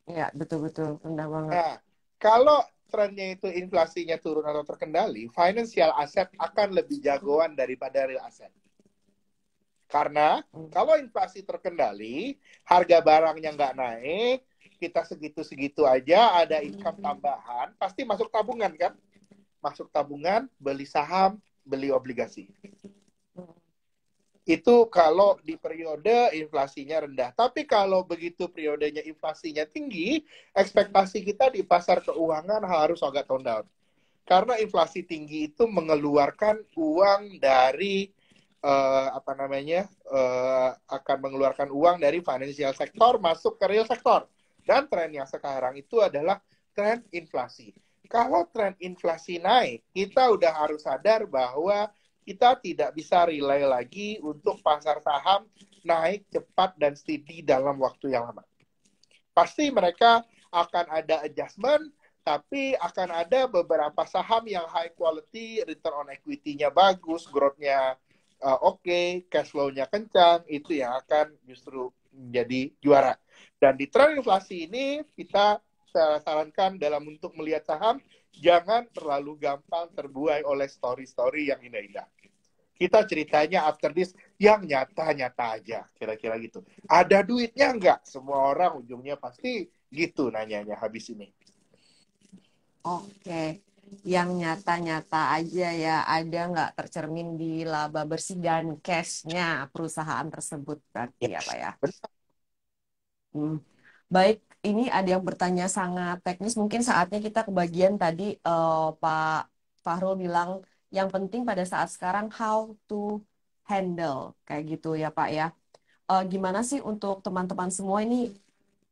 Ya, betul-betul rendah banget. Nah, kalau trennya itu inflasinya turun atau terkendali, financial asset akan lebih jagoan daripada real asset. Karena kalau inflasi terkendali, harga barangnya nggak naik, kita segitu-segitu aja, ada income tambahan, pasti masuk tabungan kan? Masuk tabungan, beli saham, beli obligasi. Itu kalau di periode inflasinya rendah. Tapi kalau begitu periodenya inflasinya tinggi, ekspektasi kita di pasar keuangan harus agak tone down. Karena inflasi tinggi itu mengeluarkan uang dari akan mengeluarkan uang dari financial sector masuk ke real sector. Dan trennya sekarang itu adalah tren inflasi. Kalau tren inflasi naik, kita udah harus sadar bahwa kita tidak bisa rely lagi untuk pasar saham naik cepat dan steady dalam waktu yang lama. Pasti mereka akan ada adjustment, tapi akan ada beberapa saham yang high quality, return on equity-nya bagus, growth-nya oke, cash flow-nya kencang, itu yang akan justru menjadi juara. Dan di tren inflasi ini, kita sarankan dalam untuk melihat saham, jangan terlalu gampang terbuai oleh story-story yang indah-indah. Kita ceritanya after this yang nyata-nyata aja, kira-kira gitu. Ada duitnya nggak? Semua orang ujungnya pasti gitu nanyanya habis ini. Oke, yang nyata-nyata aja ya, ada nggak tercermin di laba bersih dan cash-nya perusahaan tersebut berarti ya Pak Yes. ya? Hmm. Baik, ini ada yang bertanya sangat teknis. Mungkin saatnya kita ke bagian tadi Pak Fahrul bilang yang penting pada saat sekarang how to handle kayak gitu ya Pak ya. Gimana sih untuk teman-teman semua ini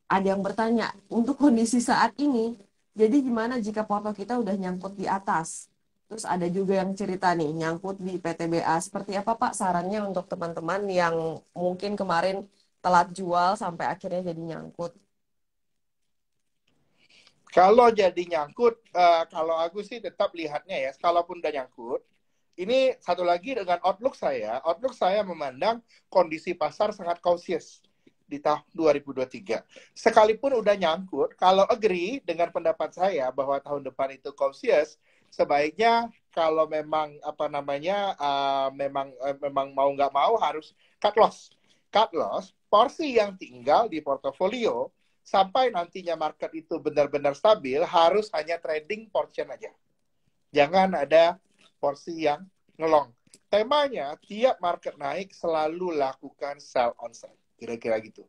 ada yang bertanya untuk kondisi saat ini. Jadi gimana jika foto kita udah nyangkut di atas? Terus ada juga yang cerita nih nyangkut di PTBA. Seperti apa Pak sarannya untuk teman-teman yang mungkin kemarin telat jual sampai akhirnya jadi nyangkut? Kalau jadi nyangkut, kalau aku sih tetap lihatnya ya, kalaupun udah nyangkut, ini satu lagi dengan outlook saya memandang kondisi pasar sangat cautious di tahun 2023. Sekalipun udah nyangkut, kalau agree dengan pendapat saya bahwa tahun depan itu cautious, sebaiknya kalau memang memang mau nggak mau harus cut loss. Cut loss, porsi yang tinggal di portofolio sampai nantinya market itu benar-benar stabil harus hanya trading portion aja. Jangan ada porsi yang ngelong. Temanya, tiap market naik selalu lakukan sell on sell. Kira-kira gitu.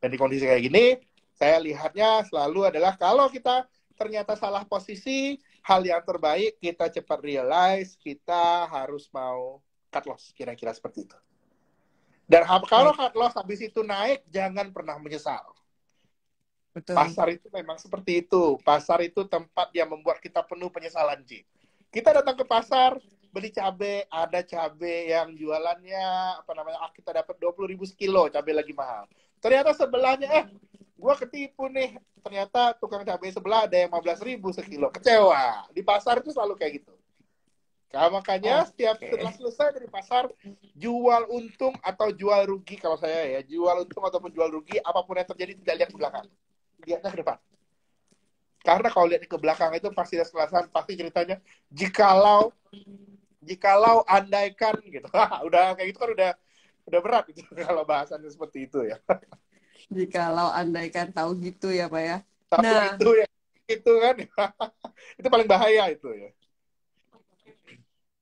Dan di kondisi kayak gini, saya lihatnya selalu adalah kalau kita ternyata salah posisi, hal yang terbaik kita cepat realize, kita harus mau cut loss. Kira-kira seperti itu. Dan kalau Baik, cut loss habis itu naik, jangan pernah menyesal. betul. Pasar itu memang seperti itu. Pasar itu tempat yang membuat kita penuh penyesalan, Ji. Kita datang ke pasar, beli cabai, ada cabai yang jualannya, kita dapat 20.000 sekilo, cabai lagi mahal. Ternyata sebelahnya, gue ketipu nih. Ternyata tukang cabai sebelah ada yang 15.000 sekilo. Kecewa. Di pasar itu selalu kayak gitu. Nah, makanya setiap setelah Oke. selesai dari pasar, jual untung atau jual rugi, kalau saya ya, jual untung ataupun jual rugi, apapun yang terjadi tidak lihat ke belakang, lihatnya ke depan. Karena kalau lihat ke belakang itu pasti ada kesalahan, pasti ceritanya jikalau jikalau andaikan gitu. Udah kayak gitu kan udah berat gitu kalau bahasannya seperti itu ya. Jikalau andaikan tahu gitu ya Pak ya. Tapi Nah, itu ya itu kan itu paling bahaya itu ya.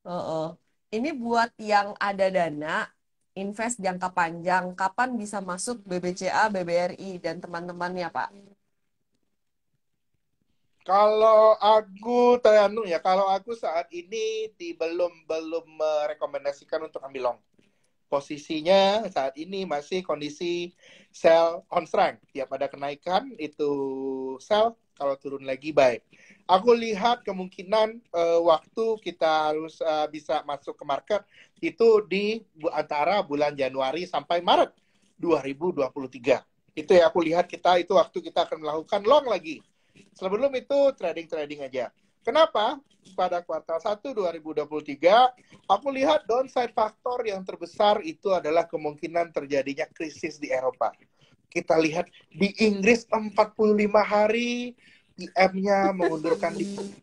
heeh. Ini buat yang ada dana invest jangka panjang, kapan bisa masuk BBCA, BBRI dan teman-temannya Pak? Kalau aku kalau aku saat ini belum belum merekomendasikan untuk ambil long. Posisinya saat ini masih kondisi sell on strength. Tiap ada kenaikan itu sell, kalau turun lagi buy. Aku lihat kemungkinan waktu kita harus bisa masuk ke market itu di antara bulan Januari sampai Maret 2023. Itu ya aku lihat kita itu waktu kita akan melakukan long lagi. Sebelum itu trading aja. Kenapa? Pada kuartal 1 2023, aku lihat downside faktor yang terbesar itu adalah kemungkinan terjadinya krisis di Eropa. Kita lihat di Inggris 45 hari, PM-nya mengundurkan diri.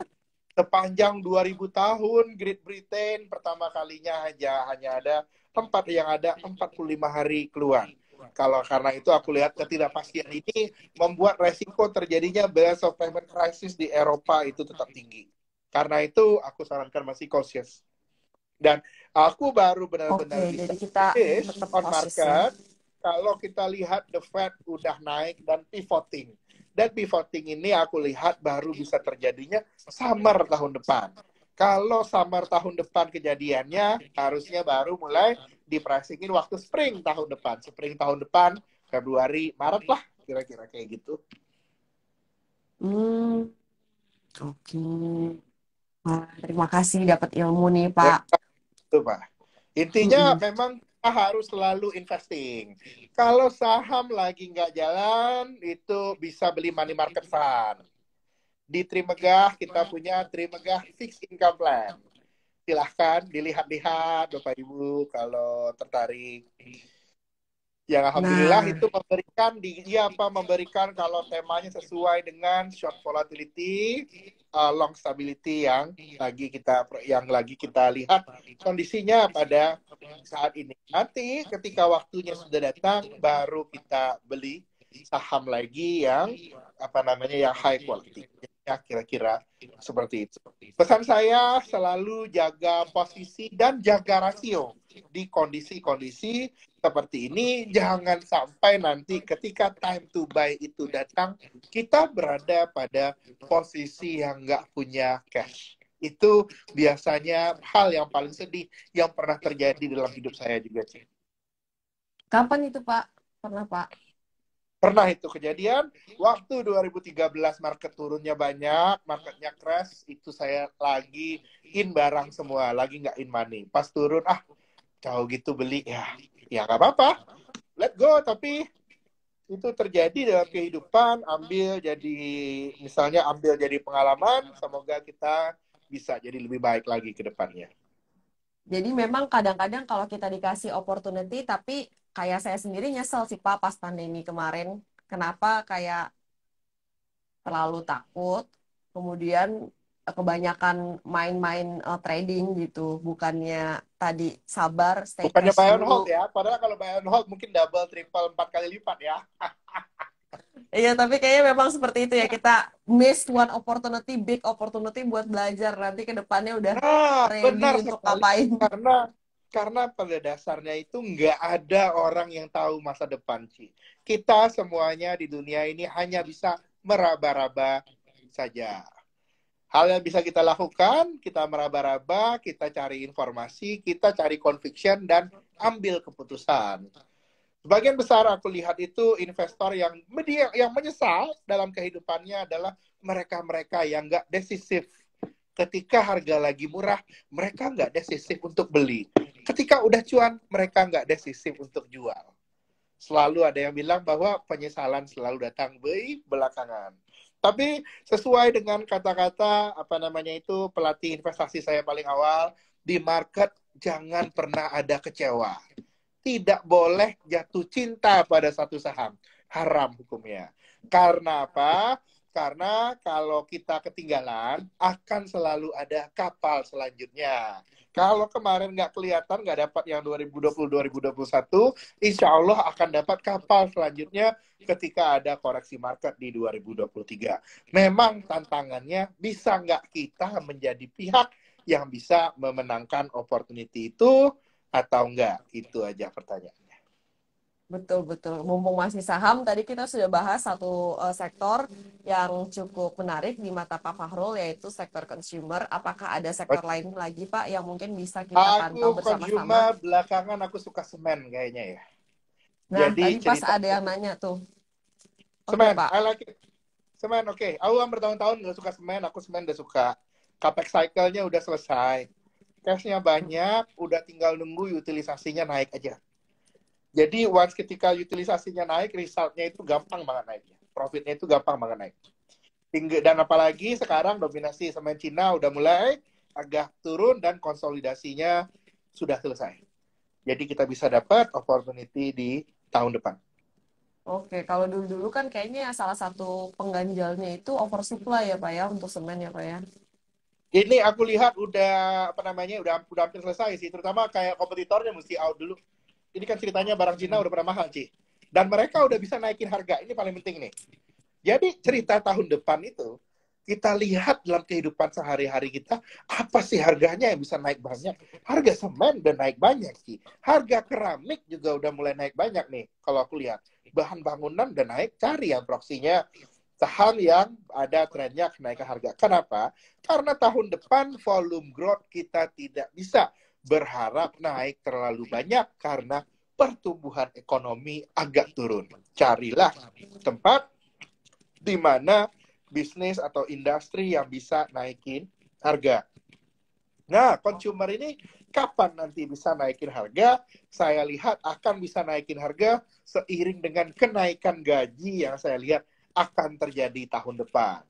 Sepanjang 2000 tahun, Great Britain pertama kalinya hanya ada 45 hari keluar. Kalau karena itu aku lihat ketidakpastian ini membuat resiko terjadinya balance of payment crisis di Eropa itu tetap tinggi. Karena itu aku sarankan masih cautious. Dan aku baru Oke, benar-benar bisa jadi kita bullish tetap on cautious ya. market kalau kita lihat the Fed udah naik dan pivoting. Dan pivoting ini aku lihat baru bisa terjadinya summer tahun depan. Kalau summer tahun depan kejadiannya, harusnya baru mulai dipricingin waktu spring tahun depan. Spring tahun depan, Februari, Maret lah, kira-kira kayak gitu. Hmm, oke. Wah, terima kasih dapat ilmu nih, Ya, Pak. itu Pak. Intinya Mm-mm. memang kita harus selalu investing. Kalau saham lagi nggak jalan, itu bisa beli money market fund. Di Trimegah kita punya Trimegah Fixed Income Plan. Silahkan dilihat-lihat Bapak Ibu kalau tertarik. Yang alhamdulillah Nah, itu memberikan kalau temanya sesuai dengan short volatility, long stability yang lagi kita lihat kondisinya pada saat ini. Nanti ketika waktunya sudah datang baru kita beli saham lagi yang yang high quality. Ya kira-kira seperti itu. Pesan saya selalu jaga posisi dan jaga rasio di kondisi-kondisi seperti ini, jangan sampai nanti ketika time to buy itu datang, kita berada pada posisi yang nggak punya cash. Itu biasanya hal yang paling sedih yang pernah terjadi dalam hidup saya juga, Cik. kapan itu, Pak? Pernah, Pak? Pernah itu kejadian, waktu 2013 market turunnya banyak, marketnya crash, itu saya lagi in barang semua, lagi nggak in money. Pas turun, jauh gitu beli, ya nggak apa-apa, let go, tapi itu terjadi dalam kehidupan, ambil jadi pengalaman, semoga kita bisa jadi lebih baik lagi ke depannya. Jadi memang kadang-kadang kalau kita dikasih opportunity, tapi kayak saya sendiri nyesel sih, Pak, pas pandemi kemarin. Kenapa kayak terlalu takut, kemudian kebanyakan main-main trading gitu. Bukannya tadi sabar, stay Bukannya cash buy on dulu. hold ya, padahal kalau buy on hold mungkin double, triple, 4 kali lipat ya. Iya, tapi kayaknya memang seperti itu ya. Kita miss one opportunity, big opportunity buat belajar. Nanti ke depannya udah ready Benar untuk sekali, ngapain. karena pada dasarnya itu nggak ada orang yang tahu masa depan, Ci. Kita semuanya di dunia ini hanya bisa meraba-raba saja. Hal yang bisa kita lakukan, kita meraba-raba, kita cari informasi, kita cari conviction, dan ambil keputusan. Sebagian besar aku lihat itu investor yang menyesal dalam kehidupannya adalah mereka-mereka yang nggak decisif. Ketika harga lagi murah, mereka nggak decisif untuk beli. Ketika udah cuan, mereka nggak decisif untuk jual. Selalu ada yang bilang bahwa penyesalan selalu datang belakangan. Tapi sesuai dengan kata-kata pelatih investasi saya paling awal, di market jangan pernah ada kecewa. Tidak boleh jatuh cinta pada satu saham. Haram hukumnya. Karena apa? Karena kalau kita ketinggalan, akan selalu ada kapal selanjutnya. Kalau kemarin nggak kelihatan, nggak dapat yang 2020-2021, insya Allah akan dapat kapal selanjutnya ketika ada koreksi market di 2023. Memang tantangannya, bisa nggak kita menjadi pihak yang bisa memenangkan opportunity itu, atau enggak? Itu aja pertanyaannya. Betul, betul. Mumpung masih saham, tadi kita sudah bahas satu sektor yang cukup menarik di mata Pak Fahrul, yaitu sektor consumer. Apakah ada sektor lain lagi, Pak, yang mungkin bisa kita pantau Aku bersama-sama? consumer, belakangan aku suka semen kayaknya ya. Nah, Jadi tadi pas cerita ada yang nanya tuh. Oke, semen, Pak. I like it. Semen, oke. Okay. Aku kan bertahun-tahun nggak suka semen, aku semen udah suka. Capex cycle-nya udah selesai. Cash-nya banyak, udah tinggal nunggu utilisasinya naik aja. Jadi once ketika utilisasinya naik, resultnya itu gampang banget naiknya. Profitnya itu gampang banget naik. Dan apalagi sekarang dominasi semen Cina udah mulai agak turun dan konsolidasinya sudah selesai. Jadi kita bisa dapat opportunity di tahun depan. Oke, kalau dulu-dulu kan kayaknya salah satu pengganjalnya itu oversupply ya Pak ya untuk semen ya Pak ya. Ini aku lihat udah apa namanya udah hampir selesai sih, terutama kayak kompetitornya mesti out dulu. Ini kan ceritanya barang Cina udah pernah mahal, Ci. Dan mereka udah bisa naikin harga. Ini paling penting nih. Jadi cerita tahun depan itu kita lihat dalam kehidupan sehari-hari kita, apa sih harganya yang bisa naik banyak? Harga semen udah naik banyak sih. Harga keramik juga udah mulai naik banyak nih. Kalau aku lihat bahan bangunan udah naik, cari yang proksinya saham yang ada trennya kenaikan harga. Kenapa? Karena tahun depan volume growth kita tidak bisa berharap naik terlalu banyak karena pertumbuhan ekonomi agak turun. Carilah tempat di mana bisnis atau industri yang bisa naikin harga. Nah, consumer ini kapan nanti bisa naikin harga? Saya lihat akan bisa naikin harga seiring dengan kenaikan gaji yang saya lihat akan terjadi tahun depan.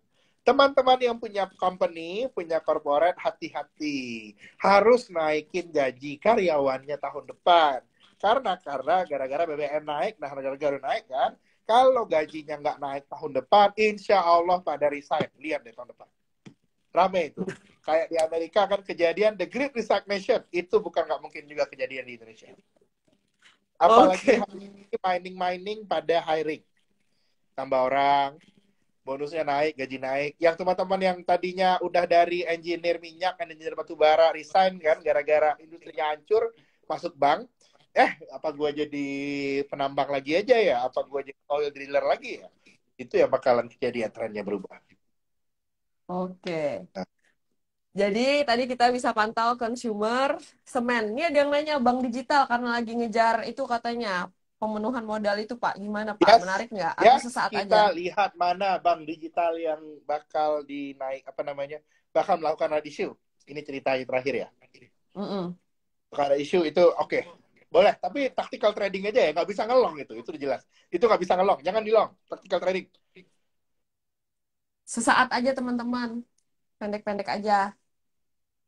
Teman-teman yang punya company, punya corporate, hati-hati. Harus naikin gaji karyawannya tahun depan. Karena gara-gara BBM naik, nah harga-harga naik kan. Kalau gajinya nggak naik tahun depan, insya Allah pada resign. Lihat deh tahun depan. Rame itu. Kayak di Amerika kan kejadian The Great Resignation. Itu bukan nggak mungkin juga kejadian di Indonesia. Apalagi Oke. hari ini mining-mining pada hiring. Tambah orang, bonusnya naik, gaji naik. Yang teman-teman yang tadinya udah dari engineer minyak, engineer batu bara, resign kan, gara-gara industrinya hancur, masuk bank. Apa gua jadi penambang lagi aja ya? Apa gua jadi oil driller lagi ya? Itu yang bakalan kejadian, trennya berubah. Oke. Nah, Jadi tadi kita bisa pantau consumer semen. Ini ada yang nanya bank digital karena lagi ngejar itu katanya pemenuhan modal itu Pak. Gimana Pak? yes, Menarik nggak? Atau yes, sesaat aja? kita lihat mana bank digital yang bakal dinaik, apa namanya, bakal melakukan isu. Ini ceritanya terakhir ya. Mm-mm. Kalau ada isu itu oke. Boleh, tapi tactical trading aja ya, nggak bisa ngelong itu udah jelas. Itu nggak bisa ngelong, jangan dilong, tactical trading. Sesaat aja teman-teman. Pendek-pendek aja.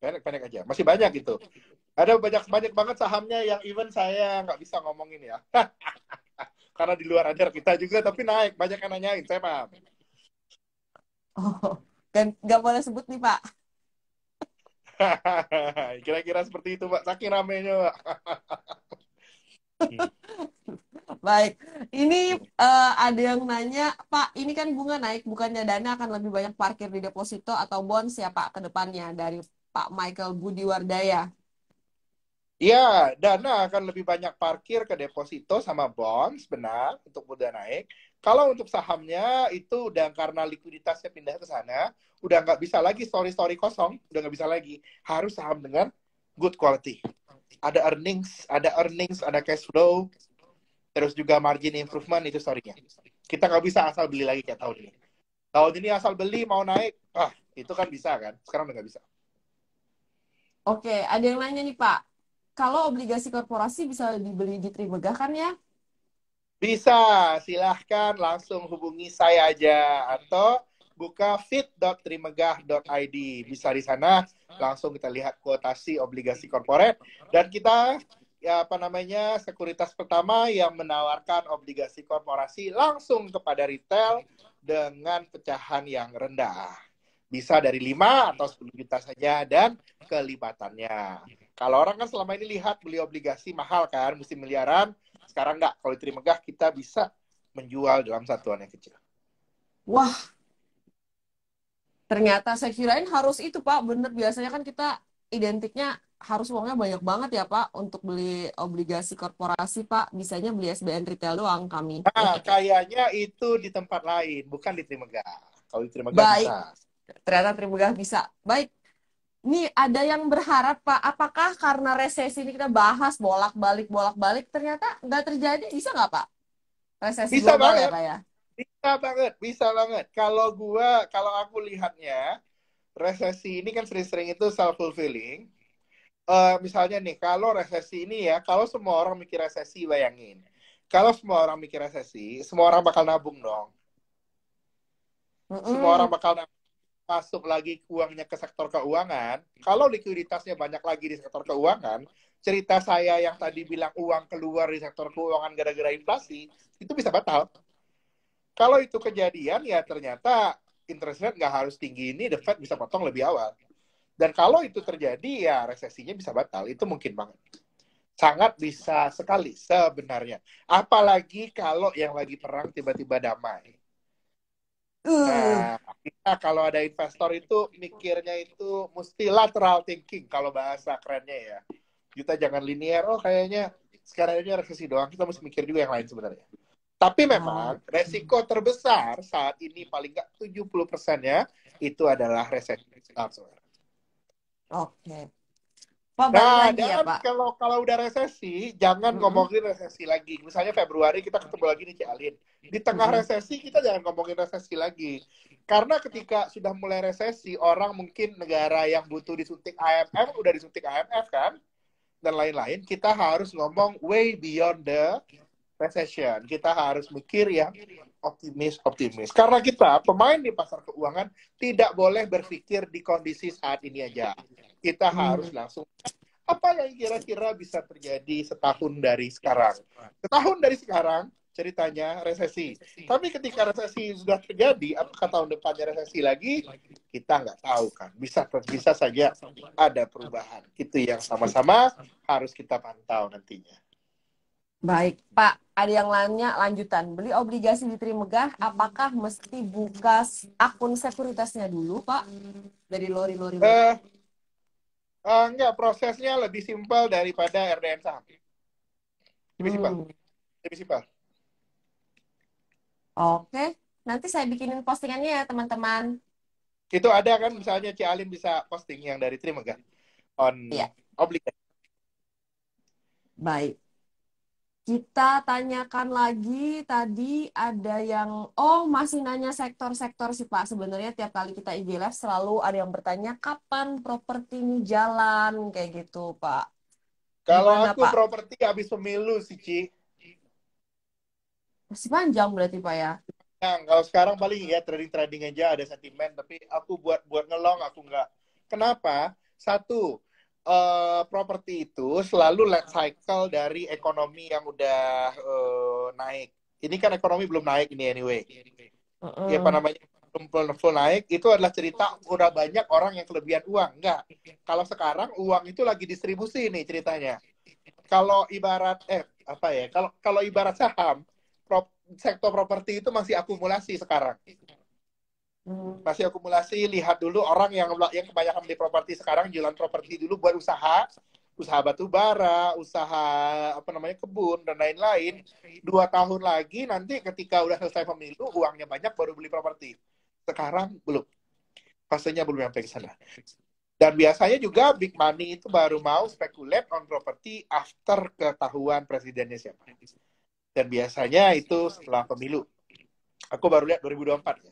Pendek-pendek aja, masih banyak gitu. Ada banyak banyak banget sahamnya yang even saya nggak bisa ngomongin ya. Karena di luar radar kita juga, tapi naik, banyak yang nanyain, saya paham. Oh, dan nggak boleh sebut nih Pak. Kira-kira seperti itu, Pak. Saking ramenya, Pak. Baik, ini ada yang nanya, Pak, ini kan bunga naik, bukannya dana akan lebih banyak parkir di deposito atau bonds ya Pak ke depannya dari Pak Michael Budiwardaya. Ya, dana akan lebih banyak parkir ke deposito sama bonds, benar, untuk mudah naik. Kalau untuk sahamnya, itu udah karena likuiditasnya pindah ke sana, udah nggak bisa lagi story-story kosong, udah nggak bisa lagi. Harus saham dengan good quality. Ada cash flow, terus juga margin improvement, itu story-nya. Kita nggak bisa asal beli lagi kayak tahun ini. Tahun ini asal beli, mau naik, itu kan bisa kan. Sekarang udah nggak bisa. Oke, ada yang nanya nih Pak, kalau obligasi korporasi bisa dibeli di Trimegah kan ya? Bisa, silahkan langsung hubungi saya aja atau buka fit.trimegah.id. Bisa di sana langsung kita lihat kuotasi obligasi korporat dan kita ya apa namanya sekuritas pertama yang menawarkan obligasi korporasi langsung kepada retail dengan pecahan yang rendah. Bisa dari 5 atau 10 juta saja dan kelipatannya. Kalau orang kan selama ini lihat beli obligasi mahal kan, mesti miliaran. Sekarang nggak, kalau diterima megah kita bisa menjual dalam satuan yang kecil. Wah, ternyata saya kirain harus itu Pak, bener biasanya kan kita identiknya harus uangnya banyak banget ya Pak untuk beli obligasi korporasi Pak, bisanya beli SBN retail doang kami. Nah, kayaknya itu di tempat lain, bukan diterima megah. Kalau diterima megah Baik, bisa. ternyata Trimegah bisa. Baik, ini ada yang berharap Pak, apakah karena resesi ini kita bahas bolak-balik, ternyata nggak terjadi, bisa nggak Pak? Resesi Bisa global ya banget, Pak ya? bisa banget, bisa banget. Kalau aku lihatnya, resesi ini kan sering-sering itu self-fulfilling. misalnya nih, kalau resesi ini ya, kalau semua orang mikir resesi, bayangin. Kalau semua orang mikir resesi, semua orang bakal nabung dong. Semua orang Mm-mm. bakal masuk lagi uangnya ke sektor keuangan. Kalau likuiditasnya banyak lagi di sektor keuangan, cerita saya yang tadi bilang uang keluar di sektor keuangan gara-gara inflasi, itu bisa batal. Kalau itu kejadian, ya ternyata interest rate nggak harus tinggi ini, the Fed bisa potong lebih awal. Dan kalau itu terjadi, ya resesinya bisa batal. Itu mungkin banget. Sangat bisa sekali sebenarnya. Apalagi kalau yang lagi perang tiba-tiba damai. Uh, Nah, kita kalau ada investor itu mikirnya itu mesti lateral thinking kalau bahasa kerennya ya. Kita jangan linear, oh kayaknya sekarang ini resesi doang. Kita mesti mikir juga yang lain sebenarnya. Tapi oh, memang resiko terbesar saat ini paling nggak 70%-nya itu adalah resesi. oke. Pak, balik Nah, lagi ya, dan Pak. kalau kalau udah resesi, jangan Mm-mm. ngomongin resesi lagi. Misalnya Februari kita ketemu lagi nih Cialin. Di tengah Mm-mm. resesi kita jangan ngomongin resesi lagi. Karena ketika sudah mulai resesi, orang mungkin negara yang butuh disuntik IMF udah disuntik IMF kan, dan lain-lain. Kita harus ngomong way beyond the recession. Kita harus mikir yang optimis. Karena kita pemain di pasar keuangan tidak boleh berpikir di kondisi saat ini aja. Kita harus Mm. langsung apa yang kira-kira bisa terjadi setahun dari sekarang. Setahun dari sekarang ceritanya resesi. Tapi ketika resesi sudah terjadi, apakah tahun depannya resesi lagi? Kita nggak tahu kan. Bisa saja ada perubahan. Itu yang sama-sama harus kita pantau nantinya. Baik, Pak. Ada yang lainnya lanjutan. Beli obligasi di Trimegah, apakah mesti buka akun sekuritasnya dulu, Pak? Dari lori-lori mereka. Eh, enggak, prosesnya lebih simpel daripada RDN saham. Lebih simpel. Hmm. Lebih simpel. Oke. Nanti saya bikinin postingannya ya, teman-teman. Itu ada kan, misalnya Ci Alim bisa posting yang dari Trimegah on Iya, obligasi. baik. Kita tanyakan lagi tadi ada yang oh masih nanya sektor-sektor sih Pak. Sebenarnya tiap kali kita IG Live selalu ada yang bertanya kapan properti ini jalan kayak gitu Pak. Kalau Gimana aku Pak? properti habis pemilu sih, Ci. Masih panjang berarti Pak ya? Nah, kalau sekarang paling ya trading-trading aja ada sentimen, tapi aku buat buat ngelong aku nggak. Kenapa? Satu, properti itu selalu light cycle dari ekonomi yang udah naik. Ini kan ekonomi belum naik ini anyway. Ya apa Mm-mm. namanya? Belum full naik, itu adalah cerita udah banyak orang yang kelebihan uang. Enggak. Kalau sekarang uang itu lagi distribusi nih ceritanya. Kalau ibarat apa ya? Kalau kalau ibarat saham, sektor properti itu masih akumulasi sekarang. Hmm. Masih akumulasi, lihat dulu orang yang kebanyakan beli properti sekarang jualan properti dulu buat usaha, usaha batu bara, usaha apa namanya kebun dan lain-lain. 2 tahun lagi nanti ketika udah selesai pemilu uangnya banyak baru beli properti. Sekarang belum, fasenya belum sampai ke sana. Dan biasanya juga big money itu baru mau speculate on property after ketahuan presidennya siapa. Dan biasanya itu setelah pemilu. Aku baru lihat 2024 ya.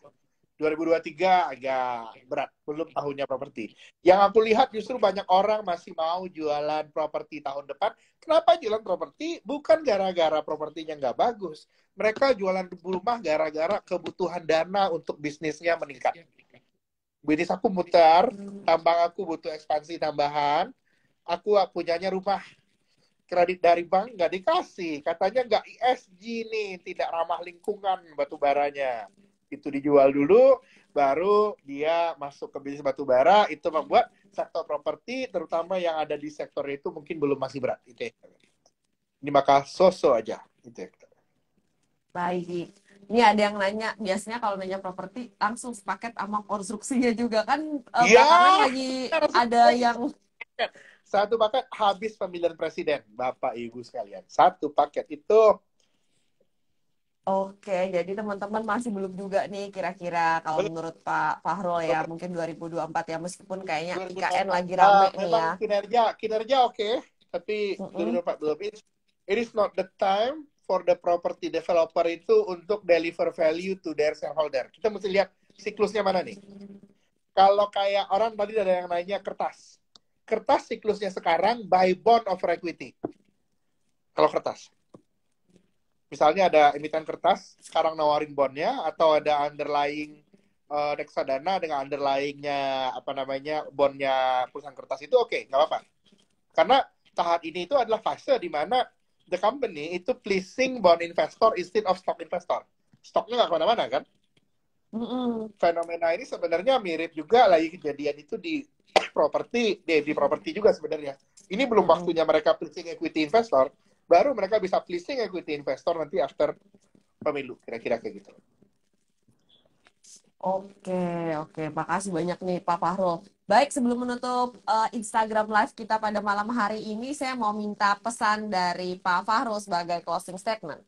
2023 agak berat, belum tahunnya properti. Yang aku lihat justru banyak orang masih mau jualan properti tahun depan. Kenapa jualan properti? Bukan gara-gara propertinya nggak bagus. Mereka jualan rumah gara-gara kebutuhan dana untuk bisnisnya meningkat. Bisnis aku muter, tambang aku butuh ekspansi tambahan. Aku punyanya rumah, kredit dari bank nggak dikasih. Katanya nggak ESG nih, tidak ramah lingkungan batu baranya. Itu dijual dulu, baru dia masuk ke bisnis batu bara. Itu membuat sektor properti, terutama yang ada di sektor itu mungkin belum masih berat. Itu ya. Ini maka so-so aja. Itu ya. Baik. Ini ada yang nanya, biasanya kalau nanya properti langsung sepaket sama konstruksinya juga kan belakangan Ya, lagi ada yang satu paket habis pemilihan presiden, Bapak Ibu sekalian. Satu paket itu oke, jadi teman-teman masih belum juga nih kira-kira kalau belum menurut Pak Fahrul ya mungkin 2024 ya meskipun kayaknya IKN 2024. lagi rame nih Memang ya. kinerja oke, tapi Mm-mm. 2024 belum. It is not the time for the property developer itu untuk deliver value to their shareholder. Kita mesti lihat siklusnya mana nih. Kalau kayak orang tadi ada yang nanya kertas. kertas siklusnya sekarang buy bond over equity. Kalau kertas. Misalnya ada emiten kertas, sekarang nawarin bondnya, atau ada underlying reksadana dengan underlyingnya apa namanya bondnya perusahaan kertas itu oke, nggak apa-apa. Karena tahap ini itu adalah fase di mana the company itu pleasing bond investor instead of stock investor. Stoknya nggak kemana-mana kan? Mm-mm. Fenomena ini sebenarnya mirip juga lagi kejadian itu di properti juga sebenarnya. Ini belum Mm-mm. waktunya mereka pleasing equity investor, baru mereka bisa pleasing equity investor nanti after pemilu, kira-kira kayak gitu. Oke, oke. Makasih banyak nih Pak Fahrul. Baik, sebelum menutup Instagram Live kita pada malam hari ini, saya mau minta pesan dari Pak Fahrul sebagai closing statement.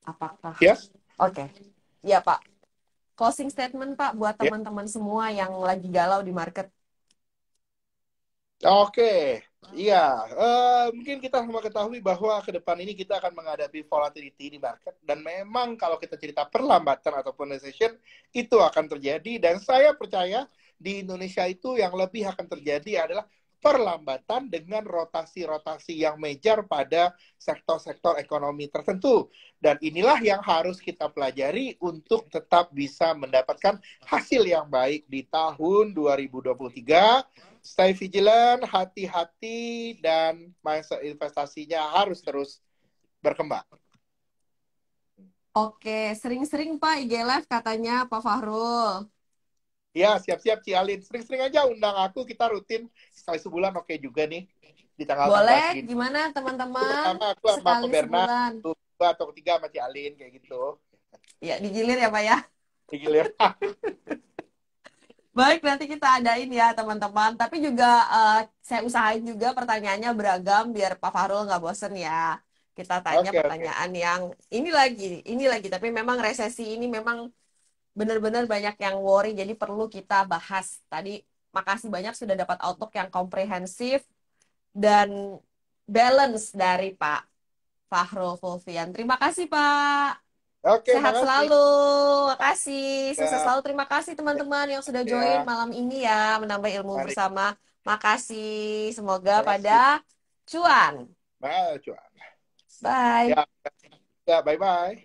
Apakah? Yes? Oke. Ya, Pak. Closing statement, Pak, buat Ya. teman-teman semua yang lagi galau di market. Oke, iya. Mungkin kita semua ketahui bahwa ke depan ini kita akan menghadapi volatility di market. Dan memang kalau kita cerita perlambatan ataupun recession, itu akan terjadi. Dan saya percaya di Indonesia itu yang lebih akan terjadi adalah perlambatan dengan rotasi-rotasi yang major pada sektor-sektor ekonomi tertentu. Dan inilah yang harus kita pelajari untuk tetap bisa mendapatkan hasil yang baik di tahun 2023. Stay vigilant, hati-hati, dan mindset investasinya harus terus berkembang. Oke, sering-sering Pak IG Live katanya Pak Fahrul. Ya, siap-siap Cialin. Sering-sering aja undang aku, kita rutin sekali sebulan oke juga nih di tanggal-tanggal Boleh, segini. gimana Itu teman-teman? pertama aku sama Ko Sekali Bernard, sebulan. dua atau ketiga sama Cialin kayak gitu. Ya, digilir ya Pak ya. Gilir. Baik, nanti kita adain ya teman-teman. Tapi juga saya usahain juga pertanyaannya beragam biar Pak Fahrul nggak bosen ya. Kita tanya Oke, oke. pertanyaan yang ini lagi, ini lagi. Tapi memang resesi ini memang benar-benar banyak yang worry, jadi perlu kita bahas. Tadi makasih banyak sudah dapat outlook yang komprehensif dan balance dari Pak Fahrul Fulvian. Terima kasih Pak. Oke, Sehat makasih. selalu. Makasih. Sukses Ya, selalu. Terima kasih teman-teman yang sudah join ya. malam ini ya, menambah ilmu Mari, bersama. Makasih. Semoga makasih. pada cuan. Nah, cuan. Bye. Ya, ya, bye-bye.